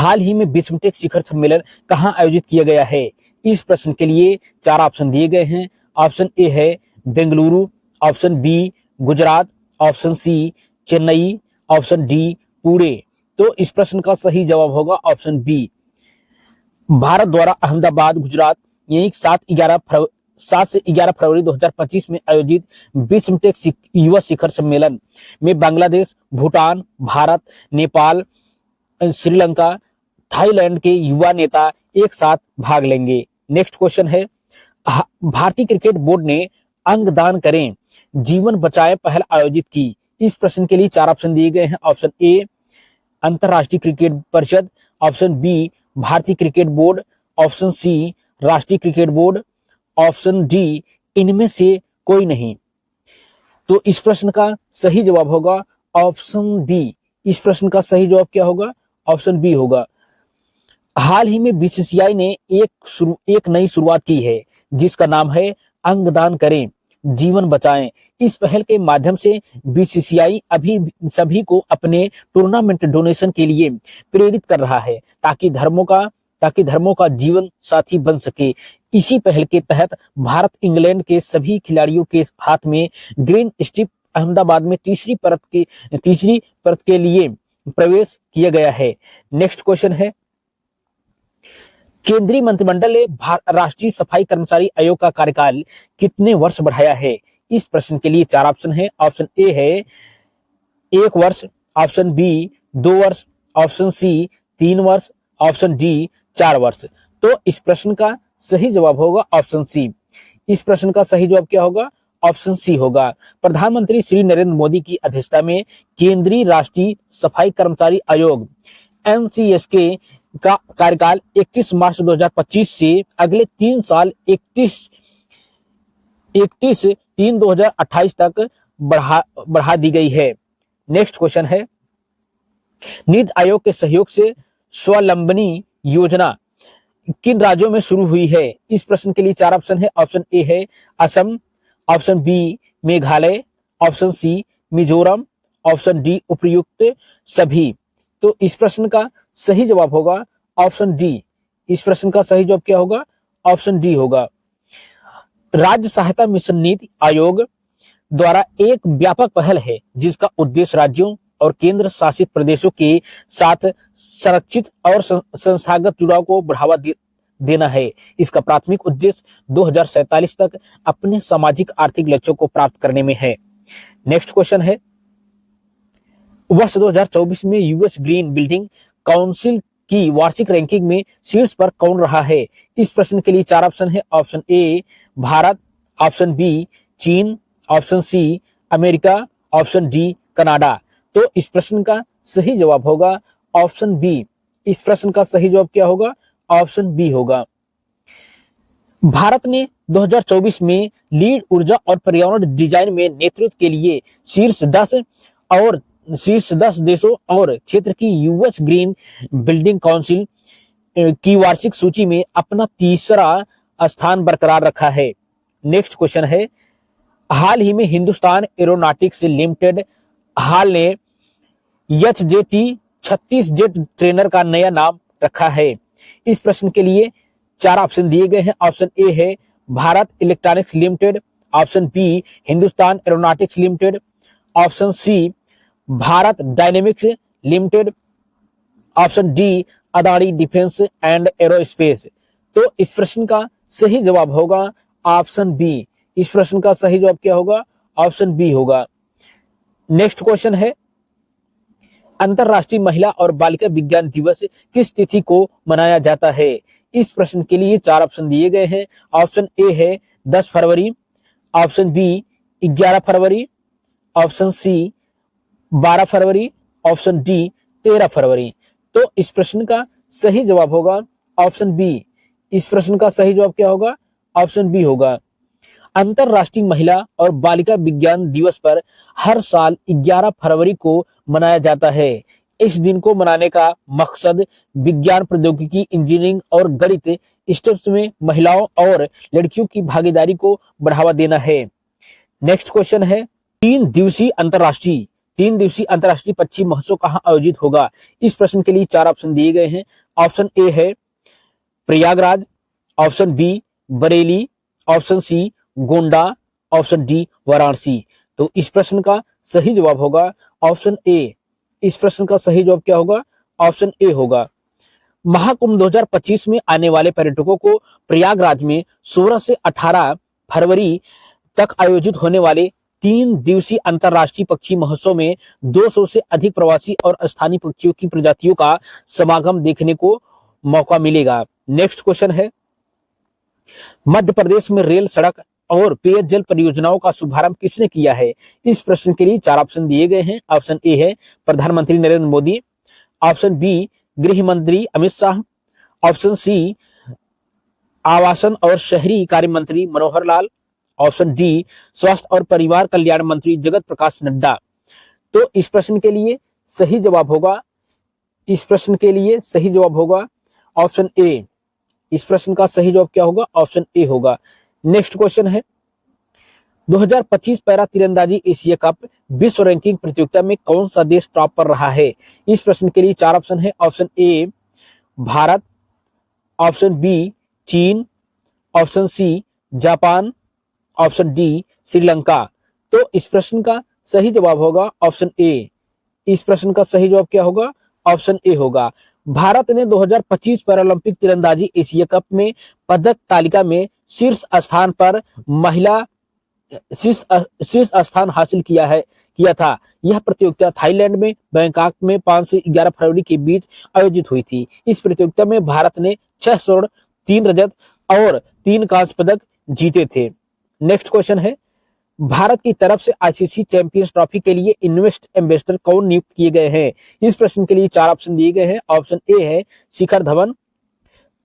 हाल ही में बिम्स्टेक शिखर सम्मेलन कहाँ आयोजित किया गया है? इस प्रश्न के लिए 4 ऑप्शन दिए गए हैं। ऑप्शन ए है Bengaluru, option B Gujarat, option C Chennai, option D Pune. तो इस प्रश्न का सही जवाब होगा ऑप्शन बी। भारत द्वारा अहमदाबाद गुजरात यही 7 से 11 फरवरी 2025 में आयोजित बिम्स्टेक युवा शिखर सम्मेलन में बांग्लादेश, भूटान, भारत, नेपाल, श्रीलंका, थाईलैंड के युवा नेता एक साथ भाग लेंगे। नेक्स्ट क्वेश्चन है, भारतीय क्रिकेट बोर्ड ने अंगदान करें जीवन बचाएं पहल आयोजित की। इस प्रश्न के लिए 4 ऑप्शन दिए गए हैं। ऑप्शन ए अंतरराष्ट्रीय क्रिकेट परिषद, ऑप्शन बी भारतीय क्रिकेट बोर्ड, ऑप्शन सी राष्ट्रीय क्रिकेट बोर्ड, ऑप्शन डी इनमें से कोई नहीं। तो इस प्रश्न का सही जवाब होगा ऑप्शन बी। इस प्रश्न का सही जवाब क्या होगा? ऑप्शन बी होगा। हाल ही में बीसीसीआई ने एक नई शुरुआत की है जिसका नाम है अंगदान करें जीवन बचाएं। इस पहल के माध्यम से बीसीसीआई अभी सभी को अपने टूर्नामेंट डोनेशन के लिए प्रेरित कर रहा है ताकि धर्मों का जीवन साथी बन सके। इसी पहल के तहत भारत इंग्लैंड के सभी खिलाड़ियों के हाथ में ग्रीन स्ट्रिप अहमदाबाद में तीसरी परत के लिए प्रवेश किया गया है। नेक्स्ट क्वेश्चन है, केंद्रीय मंत्रिमंडल ने राष्ट्रीय सफाई कर्मचारी आयोग का कार्यकाल कितने वर्ष बढ़ाया है? इस प्रश्न के लिए 4 ऑप्शन है। ऑप्शन ए है 1 वर्ष, ऑप्शन बी 2 वर्ष, ऑप्शन सी 3 वर्ष, ऑप्शन डी 4 वर्ष। तो इस प्रश्न का सही जवाब होगा ऑप्शन सी। इस प्रश्न का सही जवाब क्या होगा? ऑप्शन सी होगा। प्रधानमंत्री श्री नरेंद्र मोदी की अध्यक्षता में केंद्रीय राष्ट्रीय सफाई कर्मचारी आयोग एनसीएसके का कार्यकाल 21 मार्च 2025 से अगले 3 साल 31/3/2028 तक बढ़ा दी गई है। नेक्स्ट क्वेश्चन है, नीति आयोग के सहयोग से स्वावलंबनी योजना किन राज्यों में शुरू हुई है? इस प्रश्न के लिए 4 ऑप्शन है। ऑप्शन ए है Assam, option B Meghalaya, option C Mizoram, option D उपर्युक्त सभी। तो इस प्रश्न का सही जवाब होगा ऑप्शन डी। इस प्रश्न का सही जवाब क्या होगा? ऑप्शन डी होगा। राज्य सहायता मिशन नीति आयोग द्वारा एक व्यापक पहल है जिसका उद्देश्य राज्यों और केंद्र शासित प्रदेशों के साथ संरक्षित और संस्थागत जुड़ाव को बढ़ावा देना है। इसका प्राथमिक उद्देश्य 2047 तक अपने सामाजिक आर्थिक लक्ष्यों को प्राप्त करने में है। नेक्स्ट क्वेश्चन है, वर्ष 2024 में यूएस ग्रीन बिल्डिंग काउंसिल की वार्षिक रैंकिंग में शीर्ष पर कौन रहा है? इस प्रश्न के लिए 4 ऑप्शन है। Option A Bharat, option B Cheen, option C America, option D Canada. तो इस प्रश्न का सही जवाब होगा ऑप्शन बी। इस प्रश्न का सही जवाब क्या होगा? ऑप्शन बी होगा। भारत ने 2024 में लीड ऊर्जा और पर्यावरण डिजाइन में नेतृत्व के लिए शीर्ष 10 देशों और क्षेत्र की यूएस ग्रीन बिल्डिंग काउंसिल की वार्षिक सूची में अपना तीसरा स्थान बरकरार रखा है। नेक्स्ट क्वेश्चन है, हाल ही में हिंदुस्तान एरोनॉटिक्स लिमिटेड हाल ने एचजेटी 36 जेट ट्रेनर का नया नाम रखा है। इस प्रश्न के लिए 4 ऑप्शन दिए गए हैं। ऑप्शन ए है Bharat Electronics Limited, option B Hindustan Aeronautics Limited, option C Bharat Dynamics Limited, option D Adani Defence and Aerospace. तो इस प्रश्न का सही जवाब होगा ऑप्शन बी। इस प्रश्न का सही जवाब क्या होगा? ऑप्शन बी होगा। नेक्स्ट क्वेश्चन है, अंतरराष्ट्रीय महिला और बालिका विज्ञान दिवस किस तिथि को मनाया जाता है? इस प्रश्न के लिए 4 ऑप्शन दिए गए हैं। ऑप्शन ए है 10 फरवरी, ऑप्शन बी 11 फरवरी, ऑप्शन सी 12 फरवरी, ऑप्शन डी 13 फरवरी। तो इस प्रश्न का सही जवाब होगा ऑप्शन बी। इस प्रश्न का सही जवाब क्या होगा? ऑप्शन बी होगा। अंतरराष्ट्रीय महिला और बालिका विज्ञान दिवस पर हर साल 11 फरवरी को मनाया जाता है। इस दिन को मनाने का मकसद विज्ञान, प्रौद्योगिकी, इंजीनियरिंग और गणित स्टेप्स में महिलाओं और लड़कियों की भागीदारी को बढ़ावा देना है। नेक्स्ट क्वेश्चन है, 3 दिवसीय अंतरराष्ट्रीय 3 दिवसीय अंतर्राष्ट्रीय पक्षी महोत्सव कहां आयोजित होगा? इस प्रश्न के लिए 4 ऑप्शन दिए गए हैं। ऑप्शन ए है Prayagraj, option B Bareilly, option C Gonda, option D Varanasi. तो इस प्रश्न का सही जवाब होगा ऑप्शन ए। इस प्रश्न का सही जवाब क्या होगा? ऑप्शन ए होगा। महाकुंभ 2025 में आने वाले पर्यटकों को प्रयागराज में 16 से 18 फरवरी तक आयोजित होने वाले 3 दिवसीय अंतरराष्ट्रीय पक्षी महोत्सव में 200 से अधिक प्रवासी और स्थानीय पक्षियों की प्रजातियों का समागम देखने को मौका मिलेगा। नेक्स्ट क्वेश्चन है, मध्य प्रदेश में रेल, सड़क और पेयजल परियोजनाओं का शुभारंभ किसने किया है? इस प्रश्न के लिए 4 ऑप्शन दिए गए हैं। ऑप्शन ए है प्रधानमंत्री नरेंद्र मोदी, ऑप्शन बी गृह मंत्री अमित शाह, ऑप्शन सी आवासन और शहरी कार्य मंत्री मनोहर लाल, ऑप्शन डी स्वास्थ्य और परिवार कल्याण मंत्री जगत प्रकाश नड्डा। तो इस प्रश्न के लिए सही जवाब होगा, इस प्रश्न के लिए सही जवाब होगा ऑप्शन ए। इस प्रश्न का सही जवाब क्या होगा? ऑप्शन ए होगा। नेक्स्ट क्वेश्चन है, 2025 पैरा तीरंदाजी एशिया कप विश्व रैंकिंग प्रतियोगिता में कौन सा देश टॉप पर रहा है? इस प्रश्न के लिए 4 ऑप्शन है। Option A Bharat, option B Cheen, option C Japan, option D Sri Lanka. तो इस प्रश्न का सही जवाब होगा ऑप्शन ए। इस प्रश्न का सही जवाब क्या होगा? ऑप्शन ए होगा। भारत ने 2025 पैरालंपिक तीरंदाजी एशिया कप में पदक तालिका में शीर्ष स्थान पर शीर्ष स्थान हासिल किया था। यह प्रतियोगिता थाईलैंड में बैंकॉक में 5 से 11 फरवरी के बीच आयोजित हुई थी। इस प्रतियोगिता में भारत ने 6 स्वर्ण, 3 रजत और 3 कांस्य पदक जीते थे। नेक्स्ट क्वेश्चन है, भारत की तरफ से आईसीसी चैंपियंस ट्रॉफी के लिए इन्वेस्ट एम्बेसडर कौन नियुक्त किए गए हैं? इस प्रश्न के लिए 4 ऑप्शन दिए गए हैं। ऑप्शन ए है Shikhar Dhawan,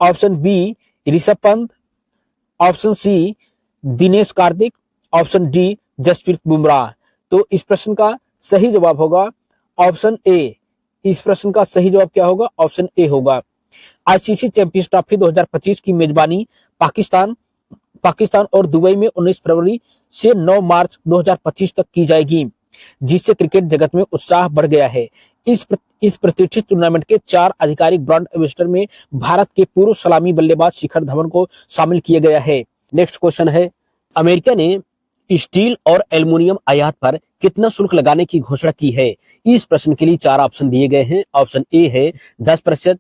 option B Rishabh Pant, option C Dinesh Karthik, option D Jasprit Bumrah. तो इस प्रश्न का सही जवाब होगा ऑप्शन ए। इस प्रश्न का सही जवाब क्या होगा? ऑप्शन ए होगा। आईसीसी चैंपियंस ट्रॉफी 2025 की मेजबानी पाकिस्तान और दुबई में 19 फरवरी से 9 मार्च 2025 तक की जाएगी, जिससे क्रिकेट जगत में उत्साह बढ़ गया है। इस प्रतिष्ठित टूर्नामेंट के 4 आधिकारिक ब्रांड एम्बेसडर में भारत के पूर्व सलामी बल्लेबाज शिखर धवन को शामिल किया गया है। नेक्स्ट क्वेश्चन है, अमेरिका ने स्टील और एल्युमिनियम आयात पर कितना शुल्क लगाने की घोषणा की है? इस प्रश्न के लिए 4 ऑप्शन दिए गए हैं। ऑप्शन ए है 10%,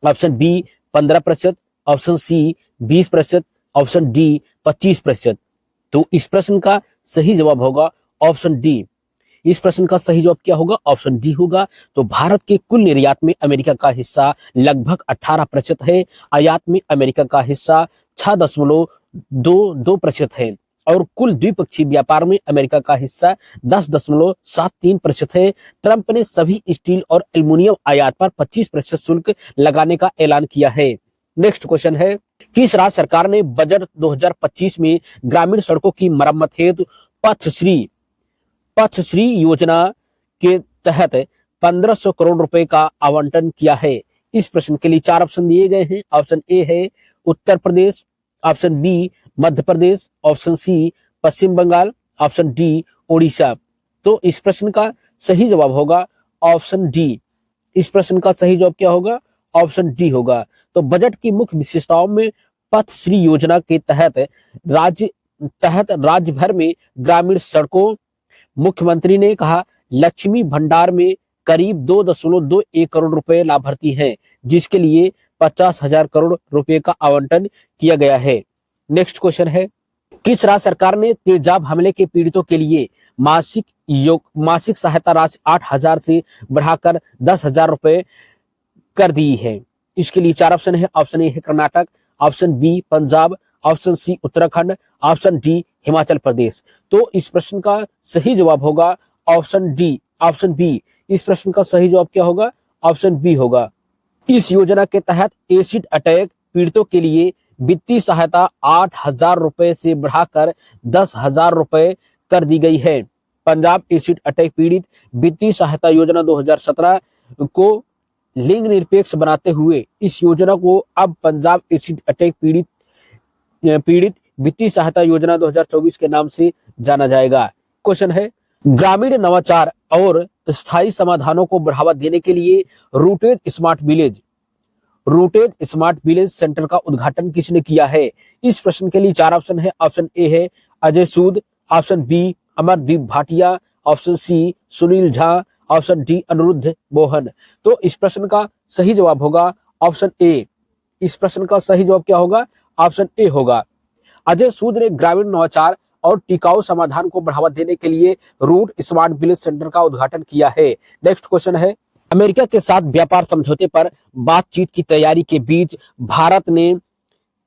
option B 15%, option C 20%, option D 25%। तो इस प्रश्न का सही जवाब होगा ऑप्शन डी। इस प्रश्न का सही जवाब क्या होगा? ऑप्शन डी होगा। तो भारत के कुल निर्यात में अमेरिका का हिस्सा लगभग 18% है। आयात में अमेरिका का हिस्सा 6.22% है और कुल द्विपक्षीय व्यापार में अमेरिका का हिस्सा 10.73% है। ट्रंप ने सभी स्टील और एल्युमिनियम आयात पर 25% शुल्क लगाने का ऐलान किया है। नेक्स्ट क्वेश्चन है, किस राज्य सरकार ने बजट 2025 में ग्रामीण सड़कों की मरम्मत हेतु पथश्री योजना के तहत 1500 करोड़ रुपए का आवंटन किया है? इस प्रश्न के लिए 4 ऑप्शन दिए गए हैं। ऑप्शन ए है उत्तर Pradesh, option B Madhya Pradesh, option C पश्चिम बंगाल, ऑप्शन डी ओडिशा। तो इस प्रश्न का सही जवाब होगा ऑप्शन डी। इस प्रश्न का सही जवाब क्या होगा? ऑप्शन डी होगा। तो बजट की मुख्य विशेषताओं में पथश्री योजना के तहत राज्य भर में ग्रामीण सड़कों, मुख्यमंत्री ने कहा लक्ष्मी भंडार में करीब 2.21 करोड़ रुपए लाभार्थी हैं, जिसके लिए 50,000 करोड़ रुपए का आवंटन किया गया है। नेक्स्ट क्वेश्चन है, किस राज्य सरकार ने तेजाब हमले के पीड़ितों के लिए मासिक सहायता राशि 8,000 से बढ़ाकर 10,000 रुपए कर दी है? इसके लिए 4 ऑप्शन है। ऑप्शन ए है Karnataka, option B Punjab, option C Uttarakhand, option D Himachal Pradesh. तो इस प्रश्न का सही जवाब होगा ऑप्शन डी, ऑप्शन बी। इस प्रश्न का सही जवाब क्या होगा? ऑप्शन बी होगा। इस योजना के तहत एसिड अटैक पीड़ितों के लिए वित्तीय सहायता 8,000 रुपए से बढ़ाकर 10,000 रुपए कर दी गई है। पंजाब एसिड अटैक पीड़ित वित्तीय सहायता योजना 2017 को लिंग निरपेक्ष बनाते हुए इस योजना को अब पंजाब एसिड अटैक पीड़ित वित्तीय सहायता योजना 2024 के नाम से जाना जाएगा। क्वेश्चन है, ग्रामीण नवाचार और स्थायी समाधानों को बढ़ावा देने के लिए रूटेड स्मार्ट विलेज सेंटर का उद्घाटन किसने किया है? इस प्रश्न के लिए 4 ऑप्शन है। ऑप्शन ए है Ajay Sood, option B Amardeep Bhatia, option C Sunil Jha, option D Anirudh Mohan. तो इस प्रश्न का सही जवाब होगा ऑप्शन ए। इस प्रश्न का सही जवाब क्या होगा? ऑप्शन ए होगा। अजय सूद ने ग्रामीण नवाचार और टिकाऊ समाधान को बढ़ावा देने के लिए रूट स्मार्ट विलेज सेंटर का उद्घाटन किया है। नेक्स्ट क्वेश्चन है, अमेरिका के साथ व्यापार समझौते पर बातचीत की तैयारी के बीच भारत ने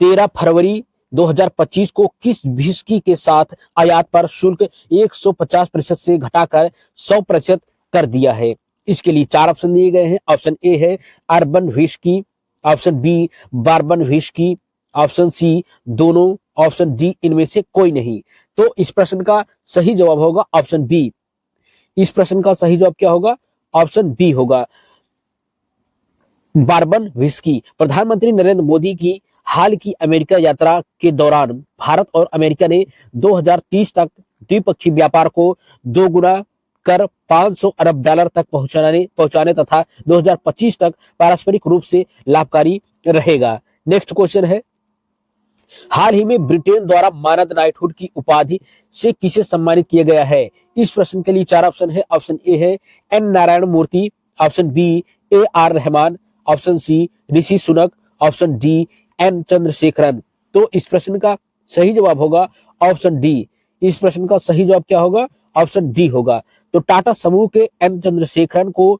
13 फरवरी 2025 को किस व्हिस्की के साथ आयात पर शुल्क 150% से घटाकर 100% कर दिया है? इसके लिए 4 ऑप्शन दिए गए हैं। ऑप्शन ए है urban whisky, option B bourbon whisky, option C दोनों, ऑप्शन डी इनमें से कोई नहीं। तो इस प्रश्न का सही जवाब होगा ऑप्शन बी। इस प्रश्न का सही जवाब क्या होगा? ऑप्शन बी होगा, बार्बन व्हिस्की। प्रधानमंत्री नरेंद्र मोदी की हाल की अमेरिका यात्रा के दौरान भारत और अमेरिका ने 2030 तक द्विपक्षीय व्यापार को दोगुना कर 500 अरब डॉलर तक पहुंचाने तथा 2025 तक पारस्परिक रूप से लाभकारी रहेगा। नेक्स्ट क्वेश्चन है, हाल ही में ब्रिटेन द्वारा मानद नाइटहुड की उपाधि से किसे सम्मानित किया गया है? इस प्रश्न के लिए 4 ऑप्शन है। ऑप्शन ए है N Narayana Murthy, option B A R Rahman, option C Rishi Sunak, option D N Chandrasekaran. तो इस प्रश्न का सही जवाब होगा ऑप्शन डी। इस प्रश्न का सही जवाब क्या होगा? ऑप्शन डी होगा। तो टाटा समूह के एन चंद्रशेखरन को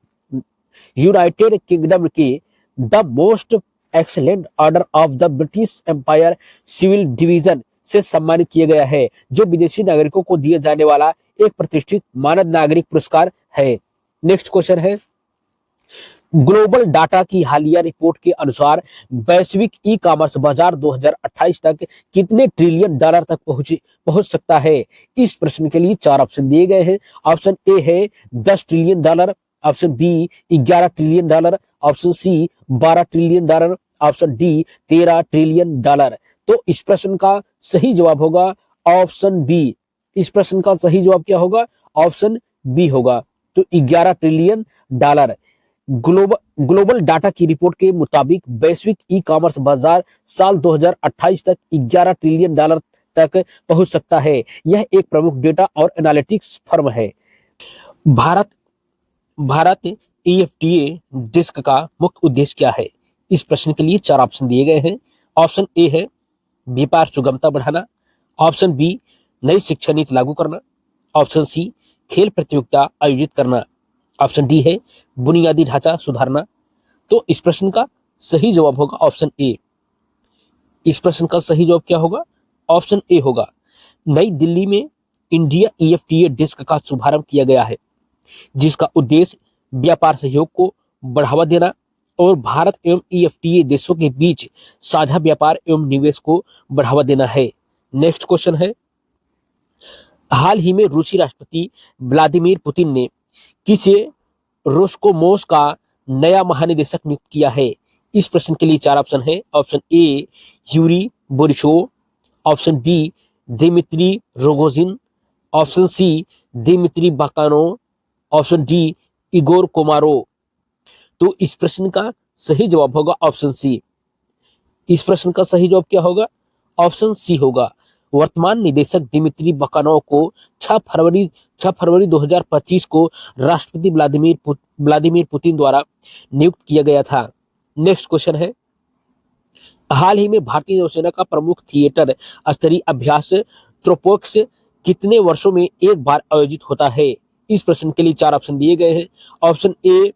यूनाइटेड किंगडम के the Most Excellent Order of the British Empire Civil Division से सम्मानित किया गया है, जो विदेशी नागरिकों को दिए जाने वाला एक प्रतिष्ठित मानद नागरिक पुरस्कार है। नेक्स्ट क्वेश्चन है, ग्लोबल डाटा की हालिया रिपोर्ट के अनुसार वैश्विक ई कॉमर्स बाजार 2028 तक कितने ट्रिलियन डॉलर तक पहुंच सकता है? इस प्रश्न के लिए 4 ऑप्शन दिए गए हैं। ऑप्शन ए है 10 trillion dollar, option B 11 trillion dollar, option C 12 trillion dollar, option D 13 trillion dollar. तो इस प्रश्न का सही जवाब होगा ऑप्शन बी। इस प्रश्न का सही जवाब क्या होगा? ऑप्शन बी होगा। तो 11 ट्रिलियन डॉलर। ग्लोबल डाटा की रिपोर्ट के मुताबिक वैश्विक ई कॉमर्स बाजार साल 2028 तक 11 ट्रिलियन डॉलर तक पहुंच सकता है। यह एक प्रमुख डेटा और एनालिटिक्स फर्म है। भारत EFTA डिस्क का मुख्य उद्देश्य क्या है? इस प्रश्न के लिए 4 ऑप्शन दिए गए हैं। ऑप्शन ए है व्यापार सुगमता बढ़ाना, ऑप्शन बी नई शिक्षा नीति लागू करना, ऑप्शन सी खेल प्रतियोगिता आयोजित करना, ऑप्शन डी है बुनियादी ढांचा सुधारना। तो इस प्रश्न का सही जवाब होगा ऑप्शन ए। इस प्रश्न का सही जवाब क्या होगा? ऑप्शन ए होगा। नई दिल्ली में इंडिया EFTA डिस्क का शुभारंभ किया गया है, जिसका उद्देश्य व्यापार सहयोग को बढ़ावा देना और भारत एवं EFTA देशों के बीच साझा व्यापार एवं निवेश को बढ़ावा देना है। नेक्स्ट क्वेश्चन है, हाल ही में रूसी राष्ट्रपति व्लादिमीर पुतिन ने किसे रोस्कोमोस का नया महानिदेशक नियुक्त किया है? इस प्रश्न के लिए 4 ऑप्शन है। Option A Yuri Borisov, option B Dmitry Rogozin, option C Dmitry Bakanov, option D Igor Komarov. तो इस प्रश्न का सही जवाब होगा ऑप्शन सी। इस प्रश्न का सही जवाब क्या होगा? ऑप्शन सी होगा। वर्तमान निदेशक दिमित्री बकानोव को 6 फरवरी 2025 को राष्ट्रपति व्लादिमीर पुतिन द्वारा नियुक्त किया गया था। नेक्स्ट क्वेश्चन है, हाल ही में भारतीय नौसेना का प्रमुख थिएटर स्तरीय अभ्यास ट्रोपोक्स कितने वर्षों में एक बार आयोजित होता है? इस प्रश्न के लिए 4 ऑप्शन दिए गए हैं। ऑप्शन ए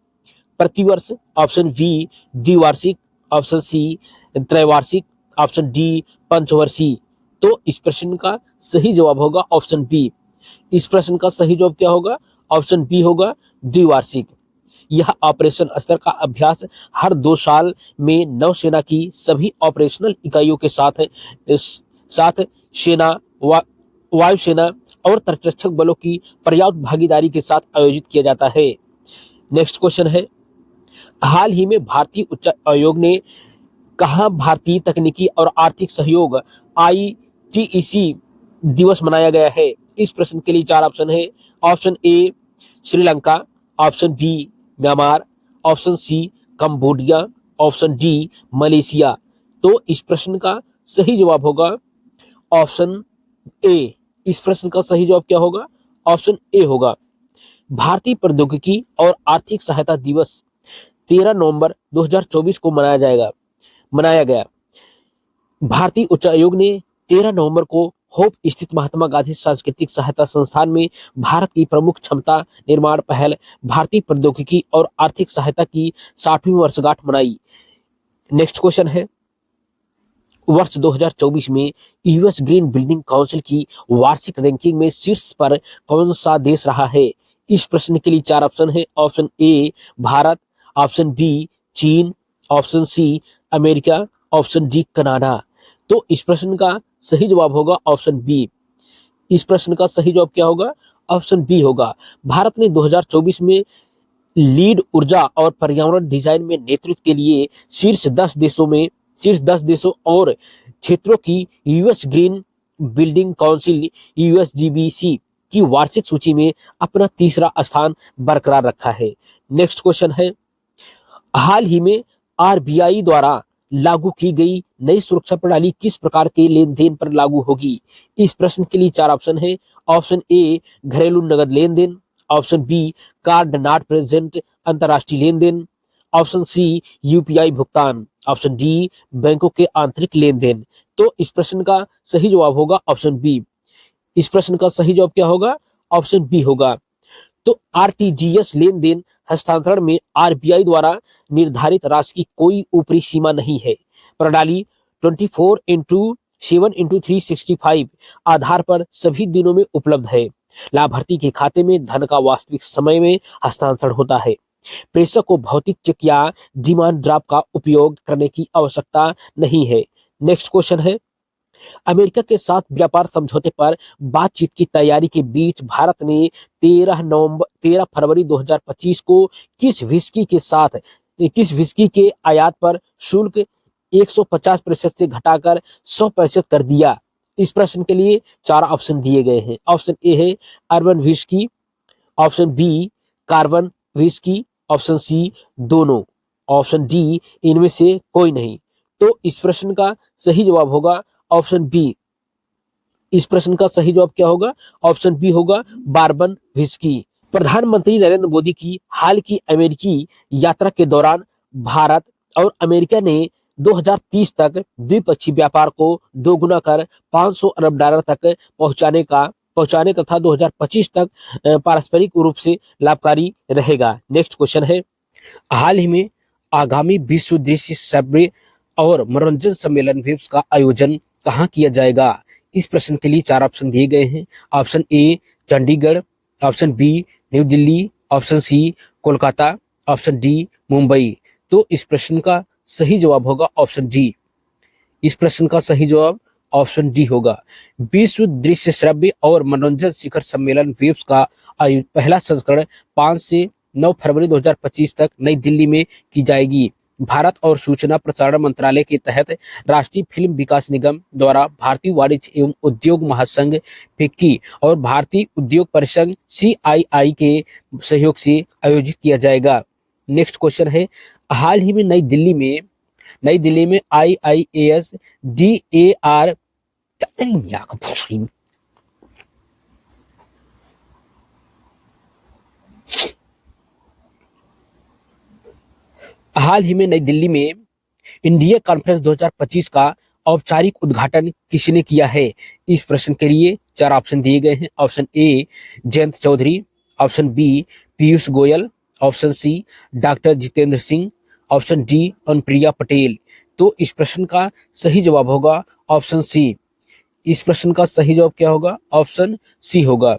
प्रतिवर्ष, ऑप्शन बी द्विवार्षिक, ऑप्शन सी त्रैवार्षिक, ऑप्शन डी पंचवर्षीय। तो इस प्रश्न का सही जवाब होगा ऑप्शन बी। इस प्रश्न का सही जवाब क्या होगा? ऑप्शन बी होगा, द्विवार्षिक। यह ऑपरेशन स्तर का अभ्यास हर 2 साल में नौसेना की सभी ऑपरेशनल इकाइयों के साथ सेना, वायुसेना और तटरक्षक बलों की पर्याप्त भागीदारी के साथ आयोजित किया जाता है। नेक्स्ट क्वेश्चन है, हाल ही में भारतीय उच्च आयोग ने कहा भारतीय तकनीकी और आर्थिक सहयोग ITEC दिवस मनाया गया है? इस प्रश्न के लिए 4 ऑप्शन है। Option A Sri Lanka, option B Myanmar, option C Cambodia, option D Malaysia. तो इस प्रश्न का सही जवाब होगा ऑप्शन ए। इस प्रश्न का सही जवाब क्या होगा? ऑप्शन ए होगा। भारतीय प्रौद्योगिकी और आर्थिक सहायता दिवस 13 नवंबर 2024 को मनाया गया। भारतीय उच्च आयोग ने 13 नवंबर को होप स्थित महात्मा गांधी सांस्कृतिक सहायता संस्थान में भारत की प्रमुख क्षमता निर्माण पहल भारतीय प्रौद्योगिकी और आर्थिक सहायता की 60वीं वर्षगांठ मनाई। नेक्स्ट क्वेश्चन है, वर्ष 2024 में यूएस ग्रीन बिल्डिंग काउंसिल की वार्षिक रैंकिंग में शीर्ष पर कौन सा देश रहा है? इस प्रश्न के लिए 4 ऑप्शन है। Option A Bharat, option B Cheen, option C America, option D Canada. तो इस प्रश्न का सही जवाब होगा ऑप्शन बी। इस प्रश्न का सही जवाब क्या होगा? ऑप्शन बी होगा। भारत ने 2024 में लीड ऊर्जा और पर्यावरण डिजाइन में नेतृत्व के लिए शीर्ष 10 देशों और क्षेत्रों की यूएस ग्रीन बिल्डिंग काउंसिल यूएसजीबीसी की वार्षिक सूची में अपना तीसरा स्थान बरकरार रखा है। नेक्स्ट क्वेश्चन है, हाल ही में आरबीआई द्वारा लागू की गई नई सुरक्षा प्रणाली किस प्रकार के लेन देन पर लागू होगी? इस प्रश्न के लिए 4 ऑप्शन है। ऑप्शन ए घरेलू नगद लेन देन, option B card not present अंतरराष्ट्रीय लेन देन, ऑप्शन सी यूपीआई भुगतान, ऑप्शन डी बैंकों के आंतरिक लेन देन। तो इस प्रश्न का सही जवाब होगा ऑप्शन बी। इस प्रश्न का सही जवाब क्या होगा? ऑप्शन बी होगा। तो आरटीजीएस लेन देन हस्तांतरण में आरबीआई द्वारा निर्धारित राशि की कोई ऊपरी सीमा नहीं है। प्रणाली 24/7/365 आधार पर सभी दिनों में उपलब्ध है। लाभार्थी के खाते में धन का वास्तविक समय में हस्तांतरण होता है। प्रेषक को भौतिक चेक या डिमांड ड्राफ्ट का उपयोग करने की आवश्यकता नहीं है। नेक्स्ट क्वेश्चन है, अमेरिका के साथ व्यापार समझौते पर बातचीत की तैयारी के बीच भारत ने 13 फरवरी 2025 को किस विस्की के आयात पर शुल्क 150% से घटाकर 100% कर दिया? इस प्रश्न के लिए 4 ऑप्शन दिए गए हैं। ऑप्शन ए है urban whisky, option B carbon whisky, option C दोनों, ऑप्शन डी इनमें से कोई नहीं। तो इस प्रश्न का सही जवाब होगा ऑप्शन बी। इस प्रश्न का सही जवाब क्या होगा? ऑप्शन बी होगा बार्बन विस्की। प्रधानमंत्री नरेंद्र मोदी की हाल की अमेरिकी यात्रा के दौरान भारत और अमेरिका ने 2030 तक द्विपक्षीय व्यापार को दोगुना कर 500 अरब डॉलर तक पहुंचाने तथा 2025 तक पारस्परिक रूप से लाभकारी रहेगा। नेक्स्ट क्वेश्चन है, हाल ही में आगामी विश्व दृश्य श्रव्य और मनोरंजन सम्मेलन वेब्स का आयोजन कहाँ किया जाएगा? इस प्रश्न के लिए 4 ऑप्शन दिए गए हैं। Option A Chandigarh, option B New Delhi, option C Kolkata, option D Mumbai. तो इस प्रश्न का सही जवाब होगा ऑप्शन डी। इस प्रश्न का सही जवाब ऑप्शन डी होगा। विश्व दृश्य श्रव्य और मनोरंजन शिखर सम्मेलन वेब्स का पहला संस्करण 5 से 9 फरवरी 2025 तक नई दिल्ली में की जाएगी। भारत और सूचना प्रसारण मंत्रालय के तहत राष्ट्रीय फिल्म विकास निगम द्वारा भारतीय वाणिज्य एवं उद्योग महासंघ फिक्की और भारतीय उद्योग परिसंघ CII के सहयोग से आयोजित किया जाएगा। नेक्स्ट क्वेश्चन है, हाल ही में नई दिल्ली में IIAS DAR हाल ही में नई दिल्ली में इंडिया कॉन्फ्रेंस 2025 का औपचारिक उद्घाटन किसने किया है? इस प्रश्न के लिए 4 ऑप्शन दिए गए हैं। Option A Jayant Chaudhary, option B Piyush Goyal, option C doctor Jitendra Singh, option D Anupriya Patel. तो इस प्रश्न का सही जवाब होगा ऑप्शन सी। इस प्रश्न का सही जवाब क्या होगा? ऑप्शन सी होगा।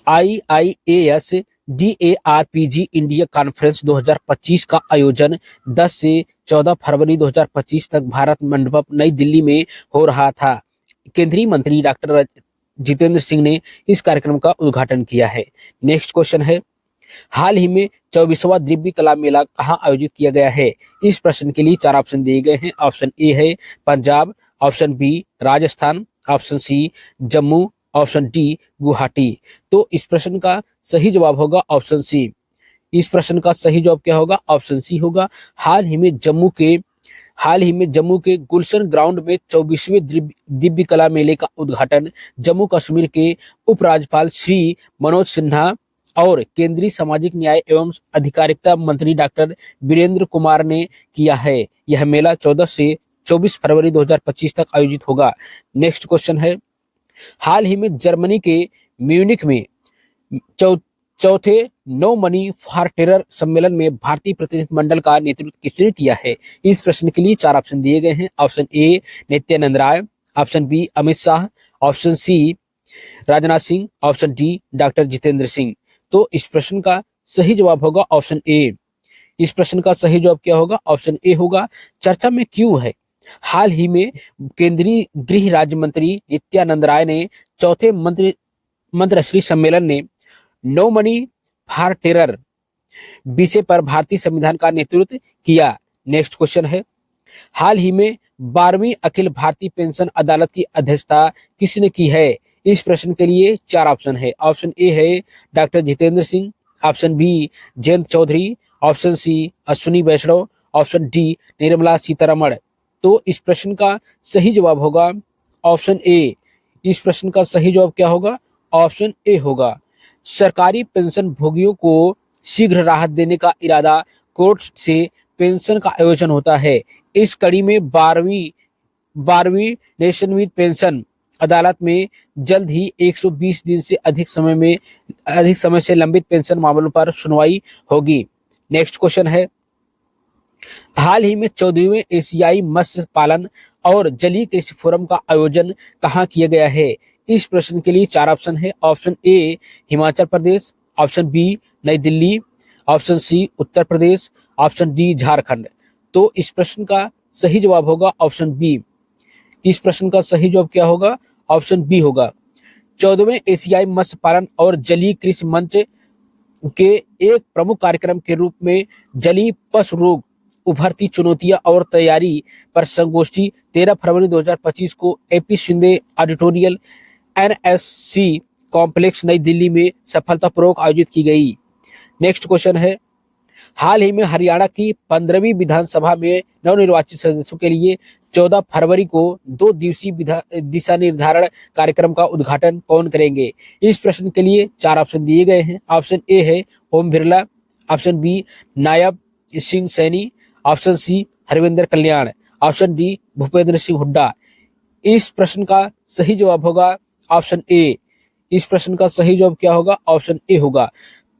IIAS DARPG इंडिया कॉन्फ्रेंस 2025 का आयोजन 10 से 14 फरवरी 2025 तक भारत मंडपम नई दिल्ली में हो रहा था। केंद्रीय मंत्री डॉक्टर जितेंद्र सिंह ने इस कार्यक्रम का उद्घाटन किया है। नेक्स्ट क्वेश्चन है, हाल ही में 24वां दिव्य कला मेला कहाँ आयोजित किया गया है? इस प्रश्न के लिए 4 ऑप्शन दिए गए हैं। ऑप्शन ए है Punjab, option B Rajasthan, option C Jammu, option D Guwahati. तो इस प्रश्न का सही जवाब होगा ऑप्शन सी। इस प्रश्न का सही जवाब क्या होगा? ऑप्शन सी होगा। हाल ही में जम्मू के गुलशन ग्राउंड में 24वें दिव्य कला मेले का उद्घाटन जम्मू कश्मीर के उपराज्यपाल श्री मनोज सिन्हा और केंद्रीय सामाजिक न्याय एवं अधिकारिता मंत्री डॉक्टर वीरेंद्र कुमार ने किया है। यह मेला 14 से 24 फरवरी 2025 तक आयोजित होगा। नेक्स्ट क्वेश्चन है, हाल ही में जर्मनी के म्यूनिख में चौथे नो मनी फॉर टेरर सम्मेलन में भारतीय प्रतिनिधिमंडल का नेतृत्व किसने किया है? इस प्रश्न के लिए 4 ऑप्शन दिए गए हैं। Option A Nityanand Rai, option B Amit Shah, option C Rajnath Singh, option D doctor Jitendra Singh. तो इस प्रश्न का सही जवाब होगा ऑप्शन ए। इस प्रश्न का सही जवाब क्या होगा? ऑप्शन ए होगा। चर्चा में क्यों है? हाल ही में केंद्रीय गृह राज्य मंत्री नित्यानंद राय ने चौथे मंत्रिश्री सम्मेलन में नो मनी फॉर टेरर विषय पर भारतीय संविधान का नेतृत्व किया। नेक्स्ट क्वेश्चन है, हाल ही में 12वीं अखिल भारतीय पेंशन अदालत की अध्यक्षता किसने की है? इस प्रश्न के लिए 4 ऑप्शन है। ऑप्शन ए है doctor Jitendra Singh, option B Jayant Chaudhary, option C Ashwini Vaishnaw, option D Nirmala Sitharaman. तो इस प्रश्न का सही जवाब होगा ऑप्शन ए। इस प्रश्न का सही जवाब क्या होगा? ऑप्शन ए होगा। सरकारी पेंशन भोगियों को शीघ्र राहत देने का इरादा कोर्ट से पेंशन का आयोजन होता है। इस कड़ी में 12वीं नेशनवाइड पेंशन अदालत में जल्द ही 120 दिन से अधिक समय से लंबित पेंशन मामलों पर सुनवाई होगी। नेक्स्ट क्वेश्चन है, हाल ही में 14वें एशियाई मत्स्य पालन और जलीय कृषि फोरम का आयोजन कहाँ किया गया है? इस प्रश्न के लिए 4 ऑप्शन है। Option A Himachal Pradesh, option B Nai Delhi, option C Uttar Pradesh, option D Jharkhand. तो इस प्रश्न का सही जवाब होगा ऑप्शन बी। इस प्रश्न का सही जवाब क्या होगा? ऑप्शन बी होगा। 14वें एशियाई मत्स्य पालन और जलीय कृषि मंच के एक प्रमुख कार्यक्रम के रूप में जलीय पशु रोग, उभरती चुनौतियां और तैयारी पर संगोष्ठी 13 फरवरी 2025 को एपी शिंदे ऑडिटोरियल एनएससी कॉम्प्लेक्स नई दिल्ली में सफलतापूर्वक आयोजित की गई। नेक्स्ट क्वेश्चन है, हाल ही में हरियाणा की 15वीं विधानसभा में नवनिर्वाचित सदस्यों के लिए 14 फरवरी को 2 दिवसीय दिशा निर्धारण कार्यक्रम का उद्घाटन कौन करेंगे? इस प्रश्न के लिए 4 ऑप्शन दिए गए हैं। ऑप्शन ए है Om Birla, option B Nayab Singh Saini, option C Harvinder कल्याण, ऑप्शन डी भूपेंद्र सिंह हुड्डा। इस प्रश्न का सही जवाब होगा ऑप्शन ए। इस प्रश्न का सही जवाब क्या होगा? ऑप्शन ए होगा।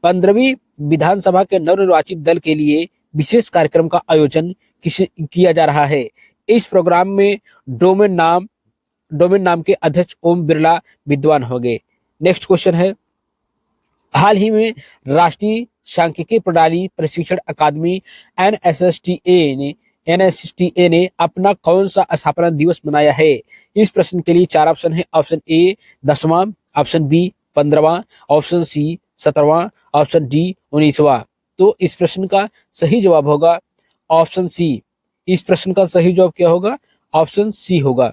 15वीं विधानसभा के नवनिर्वाचित दल के लिए विशेष कार्यक्रम का आयोजन किया जा रहा है। इस प्रोग्राम में डोमेन नाम के अध्यक्ष ओम बिरला विद्वान होंगे। नेक्स्ट क्वेश्चन है, हाल ही में राष्ट्रीय सांख्यिकी प्रणाली प्रशिक्षण अकादमी एनएसटीए ने अपना कौन सा स्थापना दिवस मनाया है? इस प्रश्न के लिए 4 ऑप्शन है। ऑप्शन ए 10वां, ऑप्शन बी 15वां, ऑप्शन सी 17वां, ऑप्शन डी 19वां। तो इस प्रश्न का सही जवाब होगा ऑप्शन सी। इस प्रश्न का सही जवाब क्या होगा? ऑप्शन सी होगा।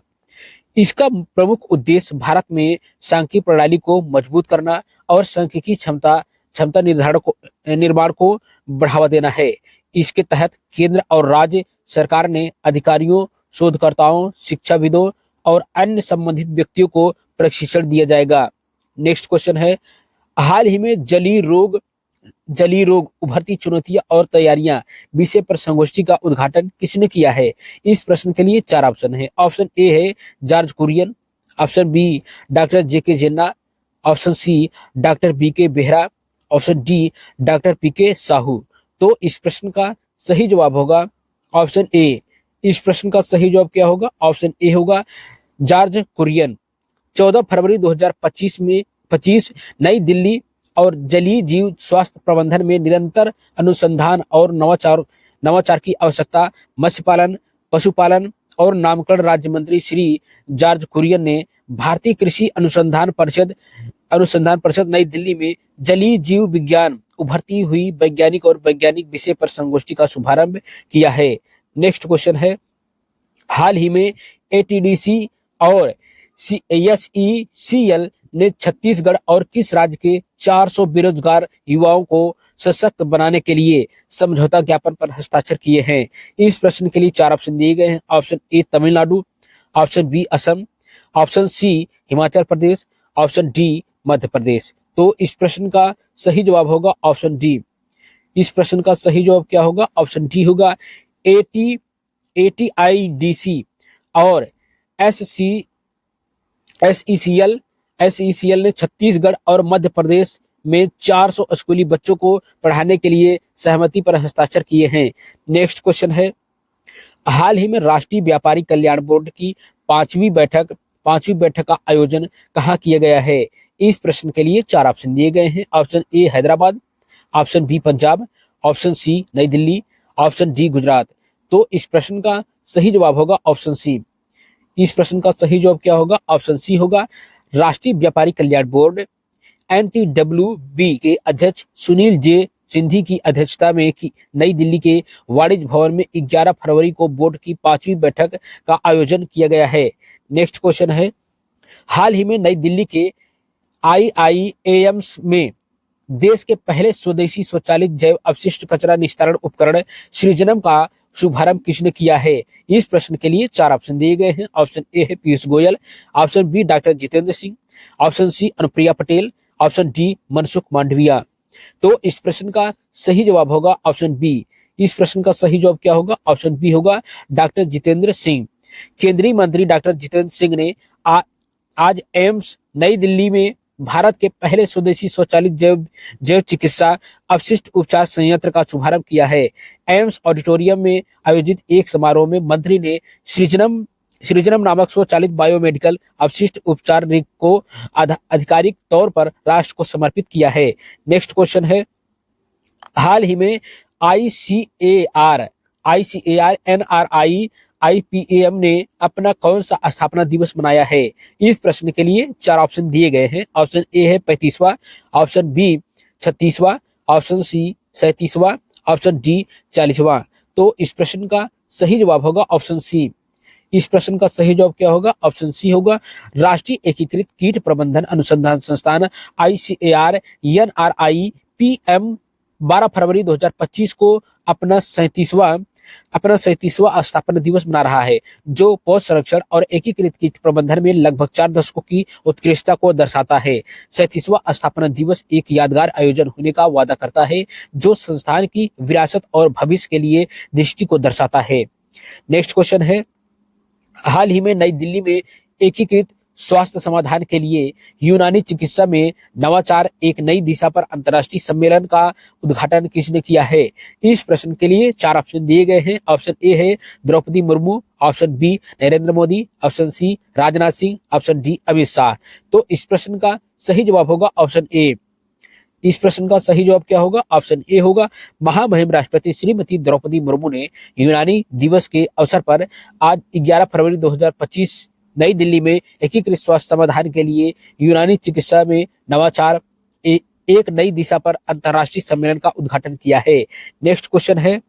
इसका प्रमुख उद्देश्य भारत में सांख्यिकी प्रणाली को मजबूत करना और सांख्यिकी क्षमता निर्माण को बढ़ावा देना है। इसके तहत केंद्र और राज्य सरकार ने अधिकारियों, शोधकर्ताओं, शिक्षाविदों और अन्य संबंधित व्यक्तियों को प्रशिक्षण दिया जाएगा। नेक्स्ट क्वेश्चन है, हाल ही में जलीय रोग, उभरती चुनौतियां और तैयारियां विषय पर संगोष्ठी का उद्घाटन किसने किया है? इस प्रश्न के लिए 4 ऑप्शन है। ऑप्शन ए है George Kurian, option B doctor J K Jena, option C doctor B K Behera, option D doctor P K Sahu. तो इस प्रश्न का सही जवाब होगा ऑप्शन ए। इस प्रश्न का सही जवाब क्या होगा? ऑप्शन ए होगा जॉर्ज कुरियन। 14 फरवरी 2025 नई दिल्ली और जलीय जीव स्वास्थ्य प्रबंधन में निरंतर अनुसंधान और नवाचार की आवश्यकता मत्स्य पालन, पशुपालन और नामकरण राज्य मंत्री श्री जॉर्ज कुरियन ने भारतीय कृषि अनुसंधान परिषद नई दिल्ली में जलीय जीव विज्ञान, उभरती हुई वैज्ञानिक विषय पर संगोष्ठी का शुभारंभ किया है। नेक्स्ट क्वेश्चन है, हाल ही में एटीडीसी और एसईसीएल ने छत्तीसगढ़ और किस राज्य के 400 बेरोजगार युवाओं को सशक्त बनाने के लिए समझौता ज्ञापन पर हस्ताक्षर किए हैं? इस प्रश्न के लिए चार ऑप्शन दिए गए हैं। Option A Tamil Nadu, option B Assam, option C Himachal Pradesh, option D Madhya Pradesh. तो इस प्रश्न का सही जवाब होगा ऑप्शन डी। इस प्रश्न का सही जवाब क्या होगा? ऑप्शन डी होगा। ATIDC और SECL ने छत्तीसगढ़ और मध्य प्रदेश में 400 स्कूली बच्चों को पढ़ाने के लिए सहमति पर हस्ताक्षर किए हैं। नेक्स्ट क्वेश्चन है, हाल ही में राष्ट्रीय व्यापारी कल्याण बोर्ड की पांचवी बैठक का आयोजन कहाँ किया गया है? इस प्रश्न के लिए चार ऑप्शन दिए गए हैं। Option A Hyderabad, option B Punjab, option C Nai Delhi, option D Gujarat. तो इस प्रश्न का सही जवाब होगा ऑप्शन सी। इस प्रश्न का सही जवाब क्या होगा? ऑप्शन सी होगा। राष्ट्रीय व्यापारी कल्याण बोर्ड NTWB के अध्यक्ष सुनील जे सिंधी की अध्यक्षता में नई दिल्ली के वाणिज्य भवन में 11 फरवरी को बोर्ड की पांचवी बैठक का आयोजन किया गया है। नेक्स्ट क्वेश्चन है, हाल ही में नई दिल्ली के IIAMS में देश के पहले स्वदेशी स्वचालित जैव अपशिष्ट कचरा निस्तारण उपकरण सृजनम का शुभारंभ किसने किया है? इस प्रश्न के लिए चार ऑप्शन दिए गए हैं। ऑप्शन ए है Piyush Goyal, option B doctor Jitendra Singh, option C Anupriya Patel, option D Mansukh Mandaviya. तो इस प्रश्न का सही जवाब होगा ऑप्शन बी। इस प्रश्न का सही जवाब क्या होगा? ऑप्शन बी होगा डॉक्टर जितेंद्र सिंह। केंद्रीय मंत्री डॉक्टर जितेंद्र सिंह ने आज एम्स नई दिल्ली में भारत के पहले स्वदेशी स्वचालित जैव चिकित्सा अपशिष्ट उपचार संयंत्र का शुभारंभ किया है। एम्स ऑडिटोरियम में आयोजित एक समारोह में मंत्री ने सृजनम नामक स्वचालित बायोमेडिकल अपशिष्ट उपचार रिग को आधिकारिक तौर पर राष्ट्र को समर्पित किया है। नेक्स्ट क्वेश्चन है, हाल ही में ICAR NRI IPAM ने अपना कौन सा स्थापना दिवस मनाया है? इस प्रश्न के लिए चार ऑप्शन दिए गए हैं। ऑप्शन ए है 35वां, ऑप्शन बी 36वां, ऑप्शन सी 37वां, ऑप्शन डी 40वां। तो इस प्रश्न का सही जवाब होगा ऑप्शन सी। इस प्रश्न का सही जवाब क्या होगा? ऑप्शन सी होगा। राष्ट्रीय एकीकृत कीट प्रबंधन अनुसंधान संस्थान ICAR NRI PM 12 फरवरी 2025 को अपना 37वां स्थापना दिवस मना रहा है, जो पौध संरक्षण और एकीकृत कीट प्रबंधन में लगभग 4 दशकों की उत्कृष्टता को दर्शाता है। 37वां स्थापना दिवस एक यादगार आयोजन होने का वादा करता है, जो संस्थान की विरासत और भविष्य के लिए दृष्टि को दर्शाता है। नेक्स्ट क्वेश्चन है, हाल ही में नई दिल्ली में एकीकृत स्वास्थ्य समाधान के लिए यूनानी चिकित्सा में नवाचार एक नई दिशा पर अंतर्राष्ट्रीय सम्मेलन का उद्घाटन किसने किया है? इस प्रश्न के लिए चार ऑप्शन दिए गए हैं। ऑप्शन ए है Droupadi Murmu, option B Narendra Modi, option C Rajnath Singh, option D Amit Shah. तो इस प्रश्न का सही जवाब होगा ऑप्शन ए। इस प्रश्न का सही जवाब क्या होगा? ऑप्शन ए होगा। महामहिम राष्ट्रपति श्रीमती द्रौपदी मुर्मू ने यूनानी दिवस के अवसर पर आज 11 फरवरी 2025 नई दिल्ली में एकीकृत स्वास्थ्य समाधान के लिए यूनानी चिकित्सा में नवाचार एक नई दिशा पर अंतर्राष्ट्रीय सम्मेलन का उद्घाटन किया है। नेक्स्ट क्वेश्चन है,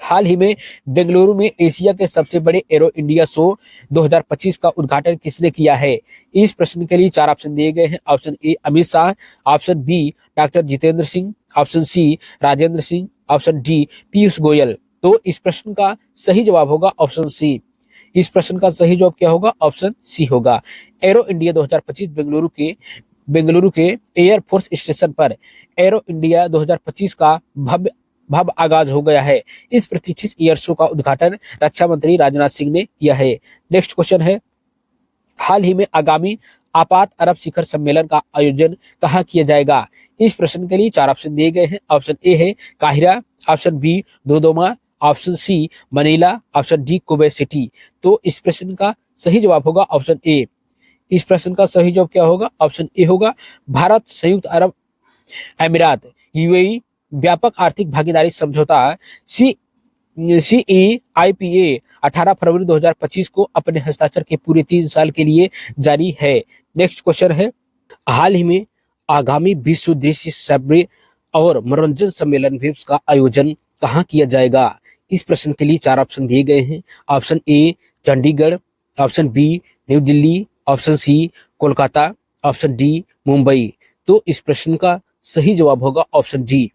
हाल ही में बेंगलुरु में एशिया के सबसे बड़े एरो इंडिया शो 2025 का उद्घाटन किसने किया है? इस प्रश्न के लिए चार ऑप्शन दिए गए हैं। Option A Amit Shah, option B doctor Jitendra Singh, option C Rajendra Singh, option D Piyush Goyal. तो इस प्रश्न का सही जवाब होगा ऑप्शन सी। इस प्रश्न का सही जवाब क्या होगा? ऑप्शन सी होगा। एरो इंडिया 2025 बेंगलुरु के एयर फोर्स स्टेशन पर एरो इंडिया 2025 का भव्य आगाज हो गया है। इस प्रतीक्षित एयर शो का उद्घाटन रक्षा मंत्री राजनाथ सिंह ने किया है। नेक्स्ट क्वेश्चन है, हाल ही में आगामी आपात अरब शिखर सम्मेलन का आयोजन कहाँ किया जाएगा? इस प्रश्न के लिए चार ऑप्शन दिए गए हैं। ऑप्शन ए है काहिरा, option B Dodoma, option C Manila, option D Kuwait City. तो इस प्रश्न का सही जवाब होगा ऑप्शन ए। इस प्रश्न का सही जवाब क्या होगा? ऑप्शन ए होगा। भारत संयुक्त अरब अमीरात UAE व्यापक आर्थिक भागीदारी समझौता CEIPA 18 फरवरी 2025 को अपने हस्ताक्षर के पूरे 3 साल के लिए जारी है। नेक्स्ट क्वेश्चन है, हाल ही में आगामी विश्व दृश्य सर्वे और मनोरंजन सम्मेलन वेब्स का आयोजन कहाँ किया जाएगा? इस प्रश्न के लिए चार ऑप्शन दिए गए हैं। Option A Chandigarh, option B New Delhi, option C Kolkata, option D Mumbai. तो इस प्रश्न का सही जवाब होगा ऑप्शन डी।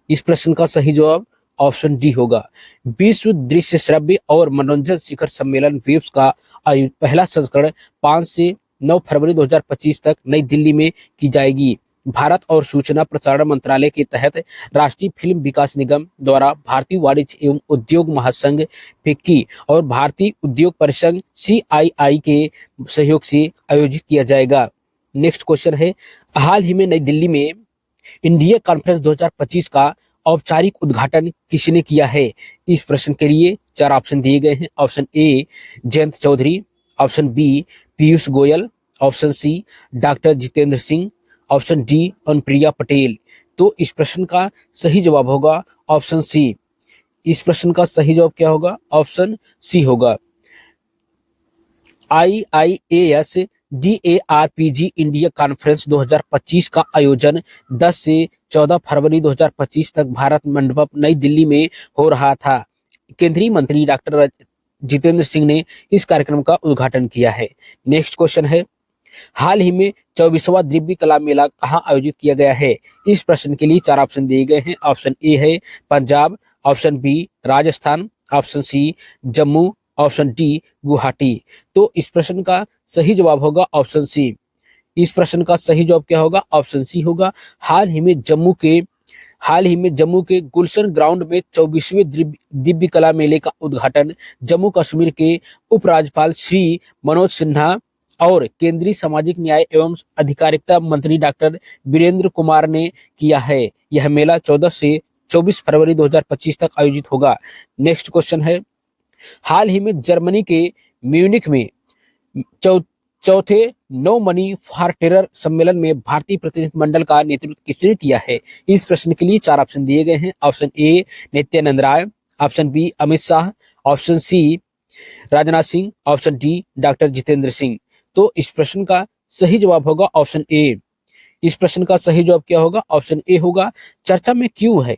इस प्रश्न का सही जवाब ऑप्शन डी होगा। विश्व दृश्य श्रव्य और मनोरंजन शिखर सम्मेलन वेव्स का पहला संस्करण 5 से 9 फरवरी 2025 तक नई दिल्ली में की जाएगी। भारत और सूचना प्रसारण मंत्रालय के तहत राष्ट्रीय फिल्म विकास निगम द्वारा भारतीय वाणिज्य एवं उद्योग महासंघ फिक्की और भारतीय उद्योग परिसंघ CII के सहयोग से आयोजित किया जाएगा। नेक्स्ट क्वेश्चन है, हाल ही में नई दिल्ली में इंडिया कॉन्फ्रेंस 2025 का औपचारिक उद्घाटन किसने किया है? इस प्रश्न के लिए 4 ऑप्शन दिए गए हैं। Option A Jayant Chaudhary, option B Piyush Goyal, option C doctor Jitendra Singh, option D Anupriya Patel. तो इस प्रश्न का सही जवाब होगा ऑप्शन सी। इस प्रश्न का सही जवाब क्या होगा? ऑप्शन सी होगा। IIAS DARPG इंडिया कॉन्फ्रेंस 2025 का आयोजन 10 से 14 फरवरी 2025 तक भारत मंडपम नई दिल्ली में हो रहा था। केंद्रीय मंत्री डॉक्टर जितेंद्र सिंह ने इस कार्यक्रम का उद्घाटन किया है। नेक्स्ट क्वेश्चन है, हाल ही में 24वां दिव्य कला मेला कहाँ आयोजित किया गया है? इस प्रश्न के लिए 4 ऑप्शन दिए गए हैं। ऑप्शन ए है Punjab, option B Rajasthan, option C Jammu, option D Guwahati. तो इस प्रश्न का सही जवाब होगा ऑप्शन सी। इस प्रश्न का सही जवाब क्या होगा? ऑप्शन सी होगा। हाल ही में जम्मू के गुलशन ग्राउंड में 24वें दिव्य कला मेले का उद्घाटन जम्मू कश्मीर के उपराज्यपाल श्री मनोज सिन्हा और केंद्रीय सामाजिक न्याय एवं अधिकारिता मंत्री डॉक्टर वीरेंद्र कुमार ने किया है। यह मेला 14 से 24 फरवरी 2025 तक आयोजित होगा। नेक्स्ट क्वेश्चन है, हाल ही में जर्मनी के म्यूनिख में चौथे नो मनी फॉर टेरर सम्मेलन में भारतीय प्रतिनिधिमंडल का नेतृत्व किसने किया है? इस प्रश्न के लिए 4 ऑप्शन दिए गए हैं। Option A Nityanand Rai, option B Amit Shah, option C Rajnath Singh, option D doctor Jitendra Singh. तो इस प्रश्न का सही जवाब होगा ऑप्शन ए। इस प्रश्न का सही जवाब क्या होगा? ऑप्शन ए होगा। चर्चा में क्यों है?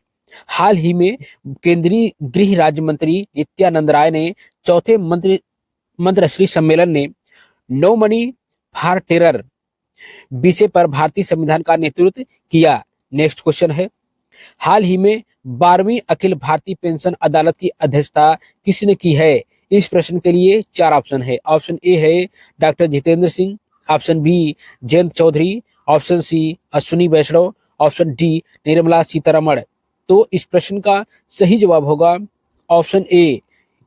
हाल ही में केंद्रीय गृह राज्य मंत्री नित्यानंद राय ने चौथे मंत्रिश्री सम्मेलन ने नो मनी फॉर टेरर विषय पर भारतीय संविधान का नेतृत्व किया। नेक्स्ट क्वेश्चन है, हाल ही में 12वीं अखिल भारतीय पेंशन अदालत की अध्यक्षता किसने की है? इस प्रश्न के लिए 4 ऑप्शन है। ऑप्शन ए है doctor Jitendra Singh, option B Jayant Chaudhary, option C Ashwini Vaishnaw, option D Nirmala Sitharaman. तो इस प्रश्न का सही जवाब होगा ऑप्शन ए।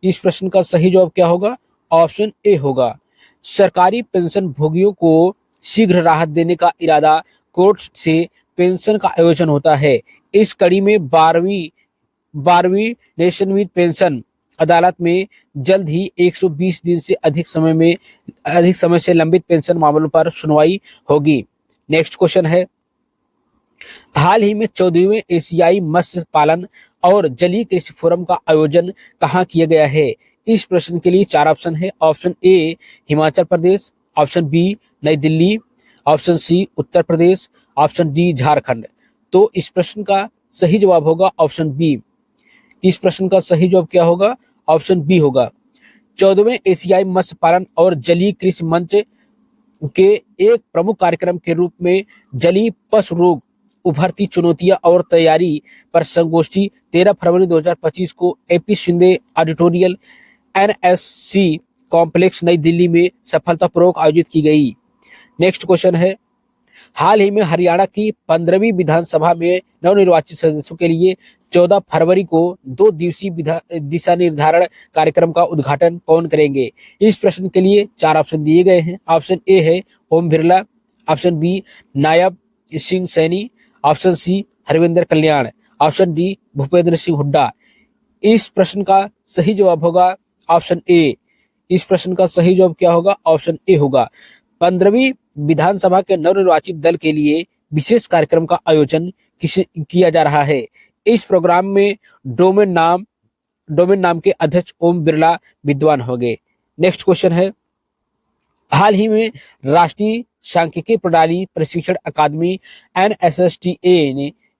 इस प्रश्न का सही जवाब क्या होगा? ऑप्शन ए होगा। सरकारी पेंशन भोगियों को शीघ्र राहत देने का इरादा कोर्ट से पेंशन का आयोजन होता है। इस कड़ी में 12वीं नेशनवाइड पेंशन अदालत में जल्द ही 120 दिन से अधिक समय से लंबित पेंशन मामलों पर सुनवाई होगी। नेक्स्ट क्वेश्चन है, हाल ही में 14वें एशियाई मत्स्य पालन और जलीय कृषि फोरम का आयोजन कहाँ किया गया है? इस प्रश्न के लिए 4 ऑप्शन है। Option A Himachal Pradesh, option B Nai Delhi, option C Uttar Pradesh, option D Jharkhand. तो इस प्रश्न का सही जवाब होगा ऑप्शन बी। इस प्रश्न का सही जवाब क्या होगा? ऑप्शन बी होगा। 14वें एशियाई मत्स्य पालन और जलीय कृषि मंच के एक प्रमुख कार्यक्रम के रूप में जलीय पशु रोग, उभरती चुनौतियां और तैयारी पर संगोष्ठी 13 फरवरी 2025 को AP शिंदे ऑडिटोरियल NSC कॉम्प्लेक्स नई दिल्ली में सफलतापूर्वक आयोजित की गई। नेक्स्ट क्वेश्चन है, हाल ही में हरियाणा की 15वीं विधानसभा में नवनिर्वाचित सदस्यों के लिए 14 फरवरी को 2 दिवसीय दिशा निर्धारण कार्यक्रम का उद्घाटन कौन करेंगे? इस प्रश्न के लिए 4 ऑप्शन दिए गए हैं। ऑप्शन ए है Om Birla, option B Nayab Singh Saini, option C Harvinder कल्याण, ऑप्शन डी भूपेंद्र सिंह हुड्डा। इस प्रश्न का सही जवाब होगा ऑप्शन ए। इस प्रश्न का सही जवाब क्या होगा? ऑप्शन ए होगा। 15वीं विधानसभा के नवनिर्वाचित दल के लिए विशेष कार्यक्रम का आयोजन किया जा रहा है। इस प्रोग्राम में डोमेन नाम के अध्यक्ष ओम बिरला विद्वान होंगे। नेक्स्ट क्वेश्चन है, हाल ही में राष्ट्रीय सांख्यिकी प्रणाली प्रशिक्षण अकादमी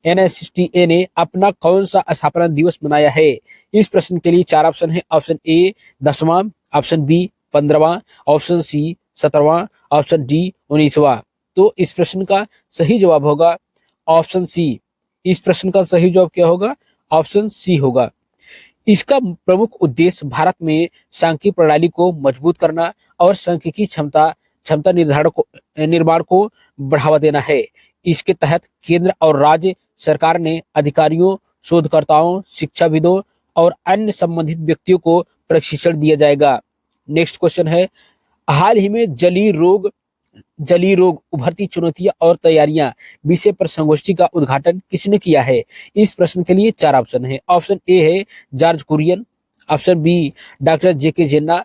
NSTA ने अपना कौन सा स्थापना दिवस मनाया है? इस प्रश्न के लिए 4 ऑप्शन है। ऑप्शन ए 10वां, ऑप्शन बी 15वां, ऑप्शन सी 17वां, ऑप्शन डी 19वां। तो इस प्रश्न का सही जवाब होगा ऑप्शन सी। इस प्रश्न का सही जवाब क्या होगा? ऑप्शन सी होगा। इसका प्रमुख उद्देश्य भारत में सांख्यिकी प्रणाली को मजबूत करना और सांख्यिकी क्षमता क्षमता निर्माण को बढ़ावा देना है। इसके तहत केंद्र और राज्य सरकार ने अधिकारियों, शोधकर्ताओं, शिक्षाविदों और अन्य संबंधित व्यक्तियों को प्रशिक्षण दिया जाएगा। नेक्स्ट क्वेश्चन है, हाल ही में जलीय रोग उभरती चुनौतियां और तैयारियां विषय पर संगोष्ठी का उद्घाटन किसने किया है? इस प्रश्न के लिए 4 ऑप्शन है। ऑप्शन ए है George Kurian, option B doctor J K Jena,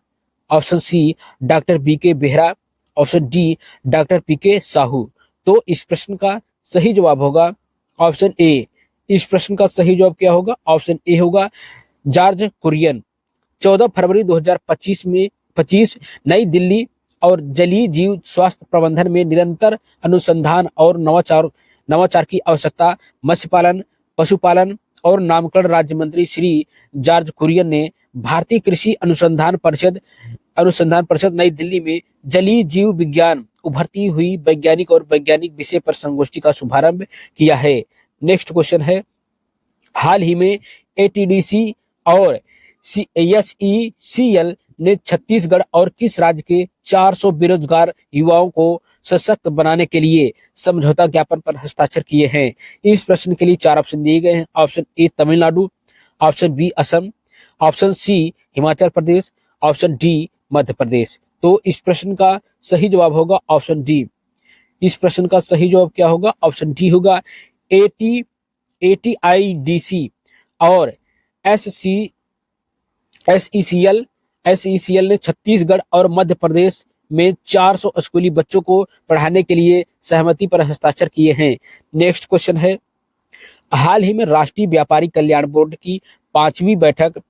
option C doctor B K Behera, option D doctor P K Sahu. तो इस प्रश्न का सही जवाब होगा ऑप्शन ए। इस प्रश्न का सही जवाब क्या होगा? ऑप्शन ए होगा जॉर्ज कुरियन। 14 फरवरी 2025 नई दिल्ली और जलीय जीव स्वास्थ्य प्रबंधन में निरंतर अनुसंधान और नवाचार की आवश्यकता मत्स्य पालन, पशुपालन और नामकरण राज्य मंत्री श्री जॉर्ज कुरियन ने भारतीय कृषि अनुसंधान परिषद नई दिल्ली में जलीय जीव विज्ञान उभरती हुई वैज्ञानिक और वैज्ञानिक विषय पर संगोष्ठी का शुभारंभ किया है। नेक्स्ट क्वेश्चन है, हाल ही में एटीडीसी और एसईसीएल ने छत्तीसगढ़ और किस राज्य के 400 बेरोजगार युवाओं को सशक्त बनाने के लिए समझौता ज्ञापन पर हस्ताक्षर किए हैं? इस प्रश्न के लिए 4 ऑप्शन दिए गए हैं। Option A Tamil Nadu, option B Assam, option C Himachal Pradesh, option D Madhya Pradesh. तो इस प्रश्न का सही जवाब होगा ऑप्शन डी। इस प्रश्न का सही जवाब क्या होगा? ऑप्शन डी होगा। एटीआईडीसी और एसईसीएल ने छत्तीसगढ़ और मध्य प्रदेश में 400 स्कूली बच्चों को पढ़ाने के लिए सहमति पर हस्ताक्षर किए हैं। नेक्स्ट क्वेश्चन है, हाल ही में राष्ट्रीय व्यापारी कल्याण बोर्ड की पांचवी बैठक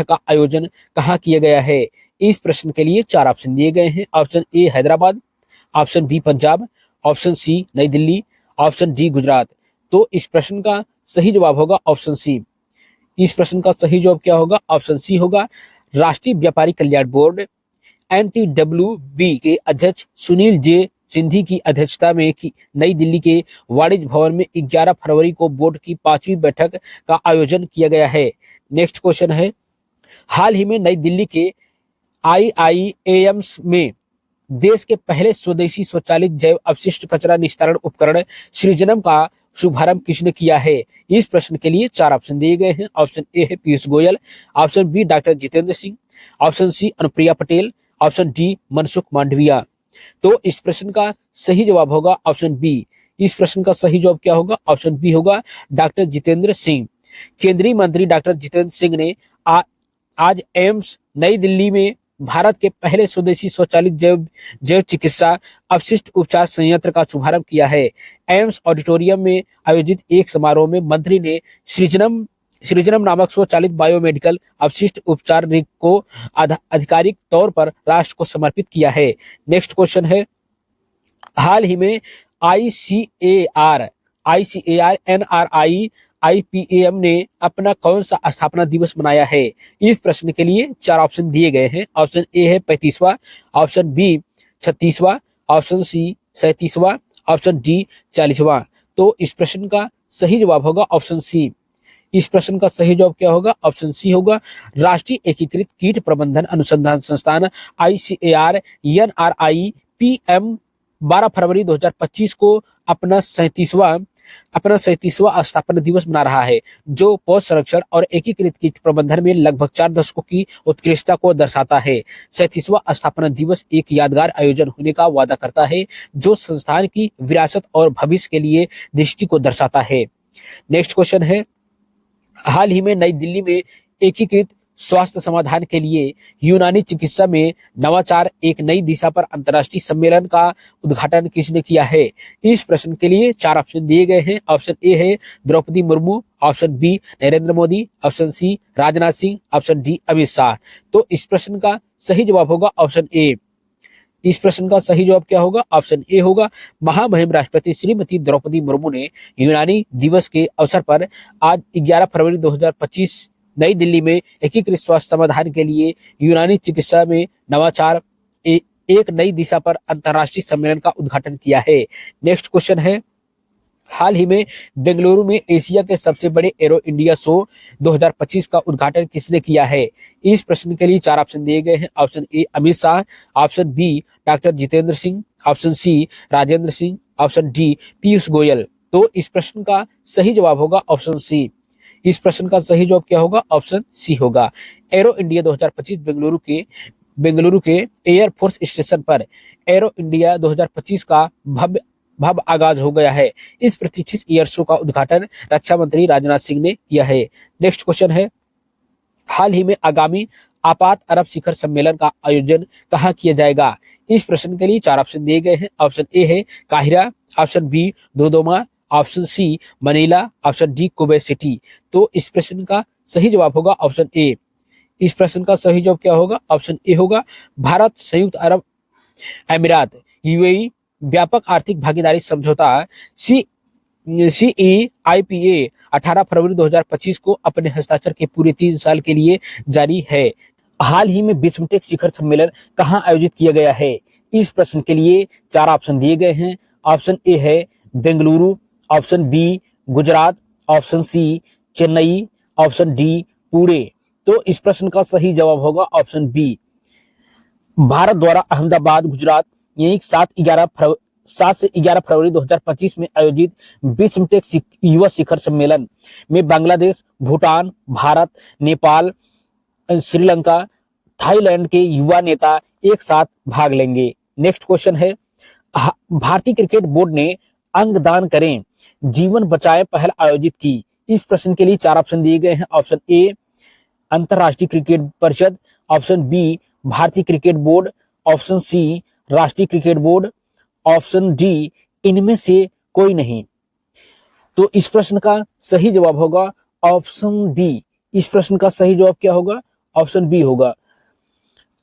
का आयोजन कहाँ किया गया है? इस प्रश्न के लिए 4 ऑप्शन दिए गए हैं। Option A Hyderabad, option B Punjab, option C Nai Delhi, option D Gujarat. तो इस प्रश्न का सही जवाब होगा ऑप्शन सी। इस प्रश्न का सही जवाब क्या होगा? ऑप्शन सी होगा। राष्ट्रीय व्यापारी कल्याण बोर्ड NTWB के अध्यक्ष सुनील जे सिंधी की अध्यक्षता में नई दिल्ली के वाणिज्य भवन में 11 फरवरी को बोर्ड की 5वीं बैठक का आयोजन किया गया है। नेक्स्ट क्वेश्चन है, हाल ही में नई दिल्ली के IIAMS में देश के पहले स्वदेशी स्वचालित जैव अपशिष्ट कचरा निस्तारण उपकरण सृजनम का शुभारंभ किसने किया है? इस प्रश्न के लिए 4 ऑप्शन दिए गए हैं। ऑप्शन ए है Piyush Goyal, option B doctor Jitendra Singh, option C Anupriya Patel, option D Mansukh Mandaviya. तो इस प्रश्न का सही जवाब होगा ऑप्शन बी। इस प्रश्न का सही जवाब क्या होगा? ऑप्शन बी होगा डॉक्टर जितेंद्र सिंह। केंद्रीय मंत्री डॉक्टर जितेंद्र सिंह ने आज एम्स नई दिल्ली में भारत के पहले स्वदेशी स्वचालित जैव चिकित्सा अपशिष्ट उपचार संयंत्र का शुभारंभ किया है। एम्स ऑडिटोरियम में आयोजित एक समारोह में मंत्री ने सृजनम नामक स्वचालित बायोमेडिकल अपशिष्ट उपचार रिग को आधिकारिक तौर पर राष्ट्र को समर्पित किया है। नेक्स्ट क्वेश्चन है, हाल ही में ICAR, NRI, IPAM ने अपना कौन सा स्थापना दिवस मनाया है? इस प्रश्न के लिए 4 ऑप्शन दिए गए हैं। ऑप्शन ए है 35वां, ऑप्शन बी 36वां, ऑप्शन सी 37वां, ऑप्शन डी 40वां। तो इस प्रश्न का सही जवाब होगा ऑप्शन सी। इस प्रश्न का सही जवाब क्या होगा? ऑप्शन सी होगा। राष्ट्रीय एकीकृत कीट प्रबंधन अनुसंधान संस्थान ICAR NRI PM 12 फरवरी 2025 को अपना 37वां स्थापना दिवस मना रहा है, जो पौध संरक्षण और एकीकृत कीट प्रबंधन में लगभग 4 दशकों की उत्कृष्टता को दर्शाता है। 37वां स्थापना दिवस एक यादगार आयोजन होने का वादा करता है, जो संस्थान की विरासत और भविष्य के लिए दृष्टि को दर्शाता है। नेक्स्ट क्वेश्चन है, हाल ही में नई दिल्ली में एकीकृत स्वास्थ्य समाधान के लिए यूनानी चिकित्सा में नवाचार एक नई दिशा पर अंतर्राष्ट्रीय सम्मेलन का उद्घाटन किसने किया है? इस प्रश्न के लिए 4 ऑप्शन दिए गए हैं। ऑप्शन ए है Droupadi Murmu, option B Narendra Modi, option C Rajnath Singh, option D Amit Shah. तो इस प्रश्न का सही जवाब होगा ऑप्शन ए। इस प्रश्न का सही जवाब क्या होगा? ऑप्शन ए होगा। महामहिम राष्ट्रपति श्रीमती द्रौपदी मुर्मू ने यूनानी दिवस के अवसर पर आज 11 फरवरी 2025 नई दिल्ली में एकीकृत स्वास्थ्य समाधान के लिए यूनानी चिकित्सा में नवाचार एक नई दिशा पर अंतर्राष्ट्रीय सम्मेलन का उद्घाटन किया है? नेक्स्ट क्वेश्चन है, हाल ही में बेंगलुरु में एशिया के सबसे बड़े एरो इंडिया शो 2025 का उद्घाटन किसने किया है? इस प्रश्न के लिए 4 ऑप्शन दिए गए हैं। Option A Amit Shah, option B doctor Jitendra Singh, option C Rajendra Singh, option D Piyush Goyal. तो इस प्रश्न का सही जवाब होगा ऑप्शन सी। इस प्रश्न का सही जवाब क्या होगा? ऑप्शन सी होगा। एरो इंडिया 2025 बेंगलुरु के एयरफोर्स स्टेशन पर एरो इंडिया 2025 का भव्य आगाज हो गया है। इस प्रतीक्षित एयर शो का उद्घाटन रक्षा मंत्री राजनाथ सिंह ने किया है। नेक्स्ट क्वेश्चन है, हाल ही में आगामी आपात अरब शिखर सम्मेलन का आयोजन कहाँ किया जाएगा? इस प्रश्न के लिए 4 ऑप्शन दिए गए हैं। ऑप्शन ए है काहिरा, option B Dodoma, option C Manila, option D Kuwait City. तो इस प्रश्न का सही जवाब होगा ऑप्शन ए। इस प्रश्न का सही जवाब क्या होगा? ऑप्शन ए होगा। भारत संयुक्त अरब अमीरात यूएई व्यापक आर्थिक भागीदारी समझौता CEIPA 18 फरवरी 2025 को अपने हस्ताक्षर के पूरे 3 साल के लिए जारी है। हाल ही में बिस्मटेक शिखर सम्मेलन कहाँ आयोजित किया गया है? इस प्रश्न के लिए 4 ऑप्शन दिए गए हैं। ऑप्शन ए है Bengaluru, option B Gujarat, option C Chennai, option D Pune. तो इस प्रश्न का सही जवाब होगा ऑप्शन बी। भारत द्वारा अहमदाबाद गुजरात यही 7 से 11 फरवरी 2025 में आयोजित बिस्मटेक युवा शिखर सम्मेलन में बांग्लादेश, भूटान, भारत, नेपाल, श्रीलंका, थाईलैंड के युवा नेता एक साथ भाग लेंगे। नेक्स्ट क्वेश्चन है, भारतीय क्रिकेट बोर्ड ने अंगदान करें जीवन बचाए पहल आयोजित की। इस प्रश्न के लिए 4 ऑप्शन दिए गए हैं। ऑप्शन ए अंतरराष्ट्रीय क्रिकेट परिषद, ऑप्शन बी भारतीय क्रिकेट बोर्ड, ऑप्शन सी राष्ट्रीय क्रिकेट बोर्ड, ऑप्शन डी इनमें से कोई नहीं। तो इस प्रश्न का सही जवाब होगा ऑप्शन बी। इस प्रश्न का सही जवाब क्या होगा? ऑप्शन बी होगा।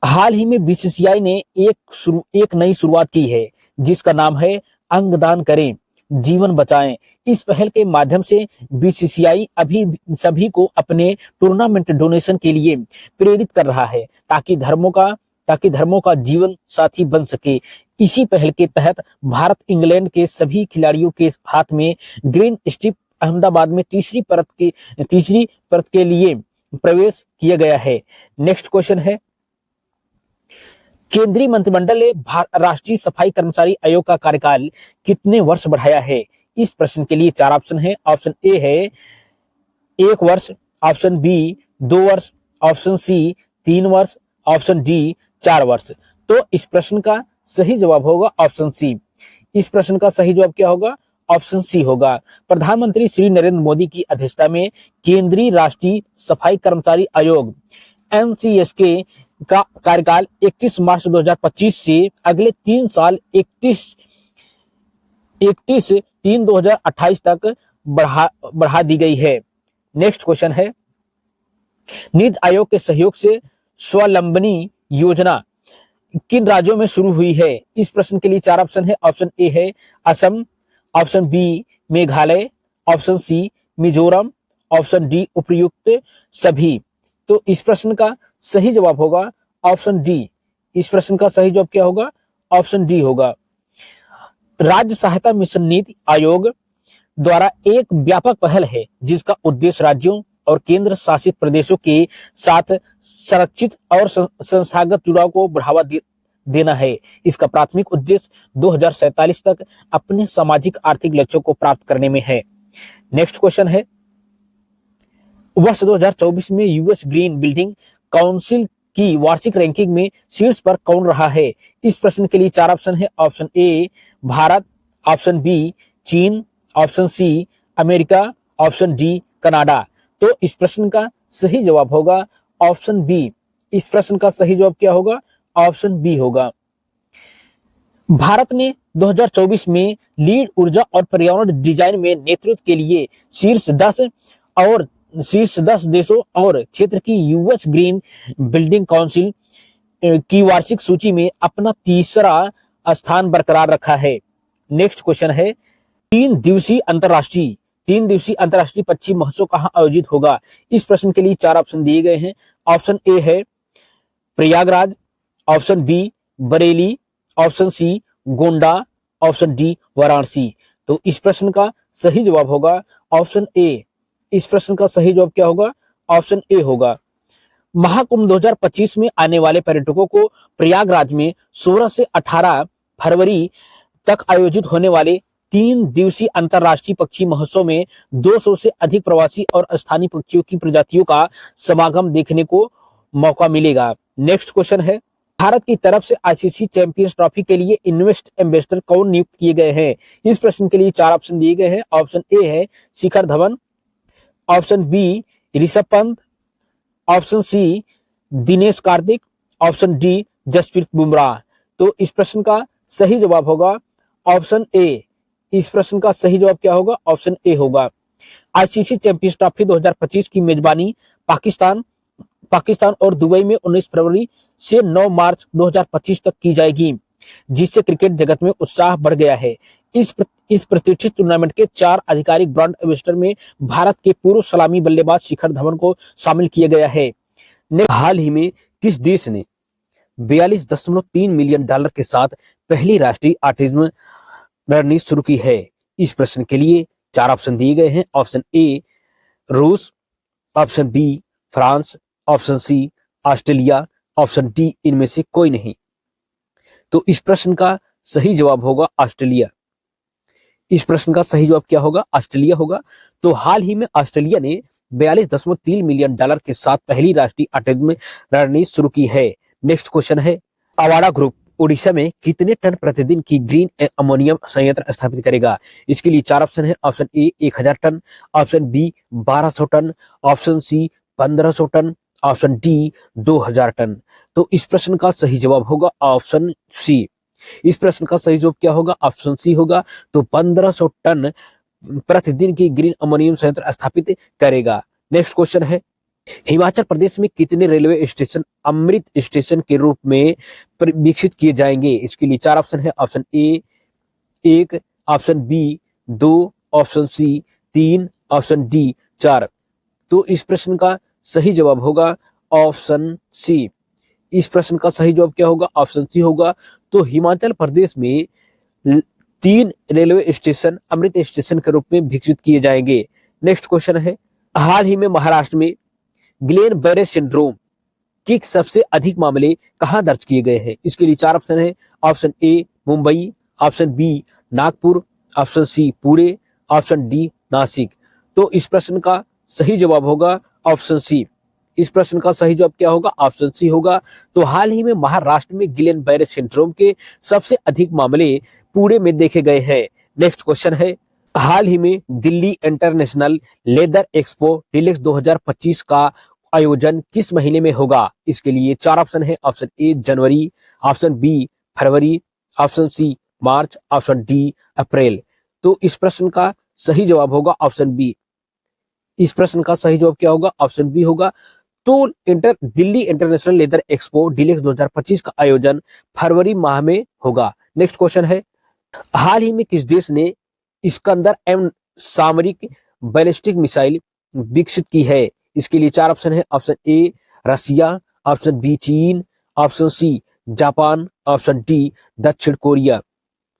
हाल ही में बीसीसीआई ने एक नई शुरुआत की है जिसका नाम है अंगदान करें जीवन बचाएं। इस पहल के माध्यम से बीसीसीआई अभी सभी को अपने टूर्नामेंट डोनेशन के लिए प्रेरित कर रहा है ताकि धर्मों का जीवन साथी बन सके। इसी पहल के तहत भारत इंग्लैंड के सभी खिलाड़ियों के हाथ में ग्रीन स्ट्रिप अहमदाबाद में तीसरी परत के लिए प्रवेश किया गया है। नेक्स्ट क्वेश्चन है, केंद्रीय मंत्रिमंडल ने राष्ट्रीय सफाई कर्मचारी आयोग का कार्यकाल कितने वर्ष बढ़ाया है? इस प्रश्न के लिए 4 ऑप्शन है। ऑप्शन ए है 1 वर्ष, ऑप्शन बी 2 वर्ष, ऑप्शन सी 3 वर्ष, ऑप्शन डी 4 वर्ष। तो इस प्रश्न का सही जवाब होगा ऑप्शन सी। इस प्रश्न का सही जवाब क्या होगा? ऑप्शन सी होगा। प्रधानमंत्री श्री नरेंद्र मोदी की अध्यक्षता में केंद्रीय राष्ट्रीय सफाई कर्मचारी आयोग NCSK का कार्यकाल 21 मार्च 2025 से अगले 3 साल 31/3/2028 तक बढ़ा दी गई है। नेक्स्ट क्वेश्चन है, नीति आयोग के सहयोग से स्वावलंबनी योजना किन राज्यों में शुरू हुई है? इस प्रश्न के लिए 4 ऑप्शन है। ऑप्शन ए है Assam, option B Meghalaya, option C Mizoram, option D उपर्युक्त सभी। तो इस प्रश्न का सही जवाब होगा ऑप्शन डी। इस प्रश्न का सही जवाब क्या होगा? ऑप्शन डी होगा। राज्य सहायता मिशन नीति आयोग द्वारा एक व्यापक पहल है जिसका उद्देश्य राज्यों और केंद्र शासित प्रदेशों के साथ संरक्षित और संस्थागत जुड़ाव को बढ़ावा देना है। इसका प्राथमिक उद्देश्य 2047 तक अपने सामाजिक आर्थिक लक्ष्यों को प्राप्त करने में है। नेक्स्ट क्वेश्चन है, वर्ष 2024 में यूएस ग्रीन बिल्डिंग काउंसिल की वार्षिक रैंकिंग में शीर्ष पर कौन रहा है? इस प्रश्न के लिए 4 ऑप्शन है। Option A Bharat, option B Cheen, option C America, option D Canada. तो इस प्रश्न का सही जवाब होगा ऑप्शन बी। इस प्रश्न का सही जवाब क्या होगा? ऑप्शन बी होगा। भारत ने 2024 में लीड ऊर्जा और पर्यावरण डिजाइन में नेतृत्व के लिए शीर्ष 10 देशों और क्षेत्र की यूएस ग्रीन बिल्डिंग काउंसिल की वार्षिक सूची में अपना तीसरा स्थान बरकरार रखा है। नेक्स्ट क्वेश्चन है, 3 दिवसीय अंतर्राष्ट्रीय पक्षी महोत्सव कहाँ आयोजित होगा? इस प्रश्न के लिए 4 ऑप्शन दिए गए हैं। ऑप्शन ए है Prayagraj, option B Bareilly, option C Gonda, option D Varanasi. तो इस प्रश्न का सही जवाब होगा ऑप्शन ए। इस प्रश्न का सही जवाब क्या होगा? ऑप्शन ए होगा। महाकुंभ 2025 में आने वाले पर्यटकों को प्रयागराज में 16 से 18 फरवरी तक आयोजित होने वाले 3 दिवसीय अंतरराष्ट्रीय पक्षी महोत्सव में 200 से अधिक प्रवासी और स्थानीय पक्षियों की प्रजातियों का समागम देखने को मौका मिलेगा। नेक्स्ट क्वेश्चन है, भारत की तरफ से आईसीसी चैंपियंस ट्रॉफी के लिए इन्वेस्ट एम्बेसडर कौन नियुक्त किए गए हैं? इस प्रश्न के लिए 4 ऑप्शन दिए गए हैं। ऑप्शन ए है Shikhar Dhawan, option B Rishabh Pant, option C Dinesh Karthik, option D Jasprit Bumrah. तो इस प्रश्न का सही जवाब होगा ऑप्शन ए। इस प्रश्न का सही जवाब क्या होगा? ऑप्शन ए होगा। आईसीसी चैंपियंस ट्रॉफी 2025 की मेजबानी पाकिस्तान और दुबई में 19 फरवरी से 9 मार्च 2025 तक की जाएगी, जिससे क्रिकेट जगत में उत्साह बढ़ गया है। इस प्रतिष्ठित टूर्नामेंट के 4 आधिकारिक ब्रांड एम्बेसडर में भारत के पूर्व सलामी बल्लेबाज शिखर धवन को शामिल किया गया है। हाल ही में किस देश ने 42.3 मिलियन डॉलर के साथ पहली राष्ट्रीय ऑटिज्म रणनीति शुरू की है? इस प्रश्न के लिए 4 ऑप्शन दिए गए हैं। ऑप्शन ए रूस, option B France, option C Australia, option D इनमें से कोई नहीं। तो इस प्रश्न का सही जवाब होगा ऑस्ट्रेलिया। इस प्रश्न का सही जवाब क्या होगा? ऑस्ट्रेलिया होगा। तो हाल ही में ऑस्ट्रेलिया ने 42.3 मिलियन डॉलर के साथ पहली राष्ट्रीय ऑटिज्म रणनीति शुरू की है। नेक्स्ट क्वेश्चन है, अवाडा ग्रुप ओडिशा में कितने टन प्रतिदिन की ग्रीन अमोनियम संयंत्र स्थापित करेगा? इसके लिए 4 ऑप्शन है। Option A 1000 ton, option B 1200 ton, option C 1500 ton, option D 2000 ton. तो इस प्रश्न का सही जवाब होगा ऑप्शन सी। इस प्रश्न का सही जवाब क्या होगा? ऑप्शन सी होगा। तो 1500 टन प्रतिदिन की ग्रीन अमोनियम संयंत्र स्थापित करेगा। नेक्स्ट क्वेश्चन है, हिमाचल प्रदेश में कितने रेलवे स्टेशन अमृत स्टेशन के रूप में विकसित किए जाएंगे? इसके लिए 4 ऑप्शन है। Option A 1, option B 2, option C 3, option D 4। तो इस प्रश्न का सही जवाब होगा ऑप्शन सी। इस प्रश्न का सही जवाब क्या होगा? ऑप्शन सी होगा। तो हिमाचल प्रदेश में 3 रेलवे स्टेशन अमृत स्टेशन के रूप में विकसित किए जाएंगे। नेक्स्ट क्वेश्चन है, हाल ही में महाराष्ट्र में गिलेन बैरे सिंड्रोम के सबसे अधिक मामले कहां दर्ज किए गए हैं? इसके लिए 4 ऑप्शन है। Option A Mumbai, option B Nagpur, option C Pune, option D Nashik. तो इस प्रश्न का सही जवाब होगा ऑप्शन सी। इस प्रश्न का सही जवाब क्या होगा? ऑप्शन सी होगा। तो हाल ही में महाराष्ट्र में गिलेन बैरे सिंड्रोम के सबसे अधिक मामले पुणे में देखे गए हैं। नेक्स्ट क्वेश्चन है, हाल ही में Delhi international leather expo deluxe 2025 का आयोजन किस महीने में होगा? इसके लिए 4 ऑप्शन है। ऑप्शन ए जनवरी, ऑप्शन बी फरवरी, ऑप्शन सी मार्च, ऑप्शन डी अप्रैल। तो इस प्रश्न का सही जवाब होगा ऑप्शन बी। इस प्रश्न का सही जवाब क्या होगा? ऑप्शन बी होगा। तो Delhi international leather expo deluxe 2025 का आयोजन फरवरी माह में होगा। नेक्स्ट क्वेश्चन है, हाल ही में किस देश ने इस्कंदर एम सामरिक बैलिस्टिक मिसाइल विकसित की है? इसके लिए 4 ऑप्शन है। Option A Russia, option B Cheen, option C Japan, option D दक्षिण कोरिया।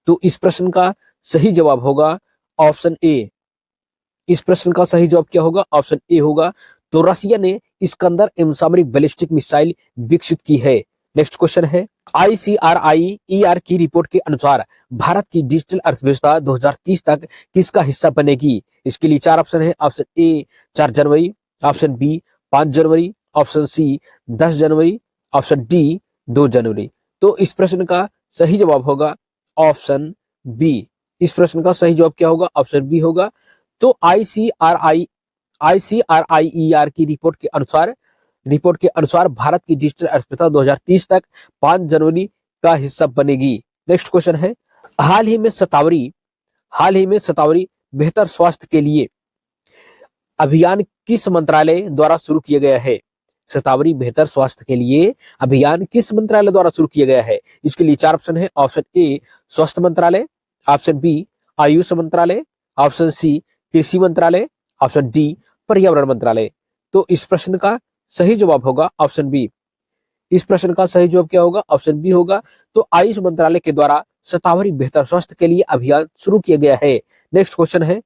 तो इस प्रश्न का सही जवाब होगा ऑप्शन ए। इस प्रश्न का सही जवाब क्या होगा? ऑप्शन ए होगा। तो रसिया ने इस्कंदर एम सामरिक बैलिस्टिक मिसाइल विकसित की है। नेक्स्ट क्वेश्चन है, ICRIER की रिपोर्ट के अनुसार भारत की डिजिटल अर्थव्यवस्था 2030 तक किसका हिस्सा बनेगी? इसके लिए 4 ऑप्शन है। ऑप्शन ए 4 जनवरी, ऑप्शन बी 5 जनवरी, ऑप्शन सी 10 जनवरी, ऑप्शन डी 2 जनवरी। तो इस प्रश्न का सही जवाब होगा ऑप्शन बी। इस प्रश्न का सही जवाब क्या होगा? ऑप्शन बी होगा। तो ICRIER की रिपोर्ट के अनुसार भारत की डिजिटल अर्थव्यवस्था 2030 तक 5 जनवरी का हिस्सा बनेगी। नेक्स्ट क्वेश्चन है, हाल ही में शतावरी बेहतर स्वास्थ्य के लिए अभियान किस मंत्रालय द्वारा शुरू किया गया है? शतावरी बेहतर स्वास्थ्य के लिए अभियान किस मंत्रालय द्वारा शुरू किया गया है? इसके लिए 4 ऑप्शन है। ऑप्शन ए स्वास्थ्य मंत्रालय, ऑप्शन बी आयुष मंत्रालय, ऑप्शन सी कृषि मंत्रालय, ऑप्शन डी पर्यावरण मंत्रालय। तो इस प्रश्न का सही जवाब होगा ऑप्शन बी। इस प्रश्न का सही जवाब क्या होगा? ऑप्शन बी होगा। तो आयुष मंत्रालय के द्वारा शतावरी बेहतर स्वास्थ्य के लिए अभियान शुरू किया गया है। नेक्स्ट क्वेश्चन है,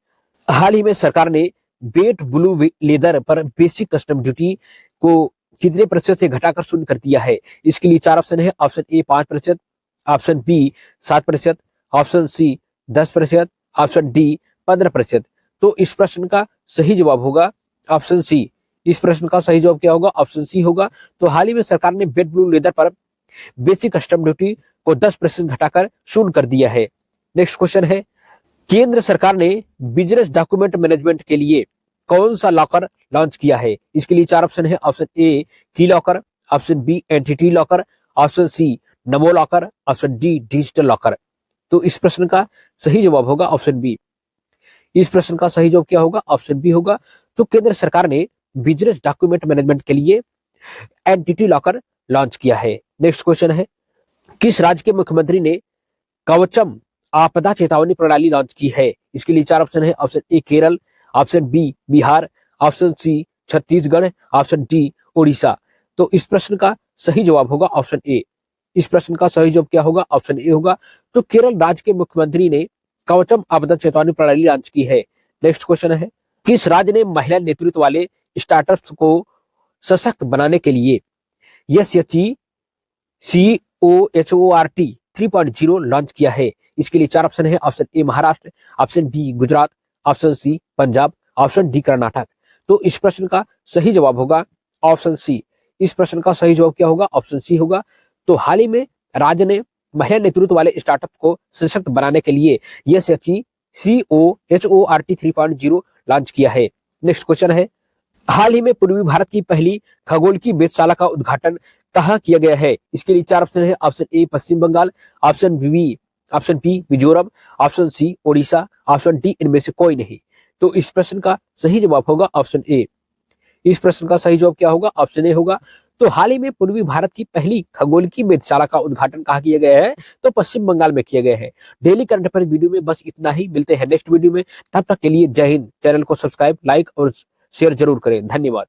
हाल ही में सरकार ने बेट ब्लू लेदर पर बेसिक कस्टम ड्यूटी को कितने प्रतिशत से घटाकर शून्य कर दिया है? इसके लिए चार ऑप्शन है। Option A 5%, option B 7%, option C 10%, option D 15%। तो इस प्रश्न का सही जवाब होगा ऑप्शन सी। इस प्रश्न का सही जवाब क्या होगा? ऑप्शन सी होगा। तो हाल ही में सरकार ने बेट ब्लू लेदर पर बेसिक कस्टम ड्यूटी को 10% घटाकर शून्य कर दिया है। नेक्स्ट क्वेश्चन है, केंद्र सरकार ने बिजनेस डॉक्यूमेंट मैनेजमेंट के लिए कौन सा लॉकर लॉन्च किया है? इसके लिए चार ऑप्शन है। Option A key locker, option B entity locker, option C Namo locker, option D digital locker. तो इस प्रश्न का सही जवाब होगा ऑप्शन बी। इस प्रश्न का सही जवाब क्या होगा? ऑप्शन बी होगा। तो केंद्र सरकार ने बिजनेस डॉक्यूमेंट मैनेजमेंट के लिए एंटिटी लॉकर लॉन्च किया है। नेक्स्ट क्वेश्चन है, किस राज्य के मुख्यमंत्री ने कवचम आपदा चेतावनी प्रणाली लॉन्च की है? इसके लिए चार ऑप्शन है। Option A Kerala, option B Bihar, option C Chhattisgarh, option D Orissa. तो इस प्रश्न का सही जवाब होगा ऑप्शन ए। इस प्रश्न का सही जवाब क्या होगा? ऑप्शन ए होगा। तो केरल राज्य के मुख्यमंत्री ने कवचम आपदा चेतावनी प्रणाली लॉन्च की है। नेक्स्ट क्वेश्चन है, किस राज्य ने महिला नेतृत्व वाले स्टार्टअप्स को सशक्त बनाने के लिए SHE COHORT 3.0 लॉन्च किया है? इसके लिए चार ऑप्शन है। Option A Maharashtra, option B Gujarat, option C Punjab, option D Karnataka. तो इस प्रश्न का सही जवाब होगा ऑप्शन सी। इस प्रश्न का सही जवाब क्या होगा? ऑप्शन सी होगा। तो हाल ही में राज्य ने महिला नेतृत्व वाले स्टार्टअप को सशक्त बनाने के लिए SHE COHORT 3.0 लॉन्च किया है। नेक्स्ट क्वेश्चन है, हाल ही में पूर्वी भारत की पहली खगोल की वेधशाला का उद्घाटन कहाँ किया गया है? इसके लिए चार ऑप्शन है। Option A Paschim Bangal, option B Mizoram, option C Odisha, option D इनमें से कोई नहीं। तो इस प्रश्न का सही जवाब होगा ऑप्शन ए। इस प्रश्न का सही जवाब क्या होगा? ऑप्शन ए होगा। तो हाल ही में पूर्वी भारत की पहली खगोल की वेधशाला का उद्घाटन कहाँ किया गया है? तो पश्चिम बंगाल में किया गया है। डेली करंट अफेयर्स वीडियो में बस इतना ही। मिलते हैं नेक्स्ट वीडियो में, तब तक के लिए जय हिंद। चैनल को सब्सक्राइब, लाइक और शेयर जरूर करें। धन्यवाद।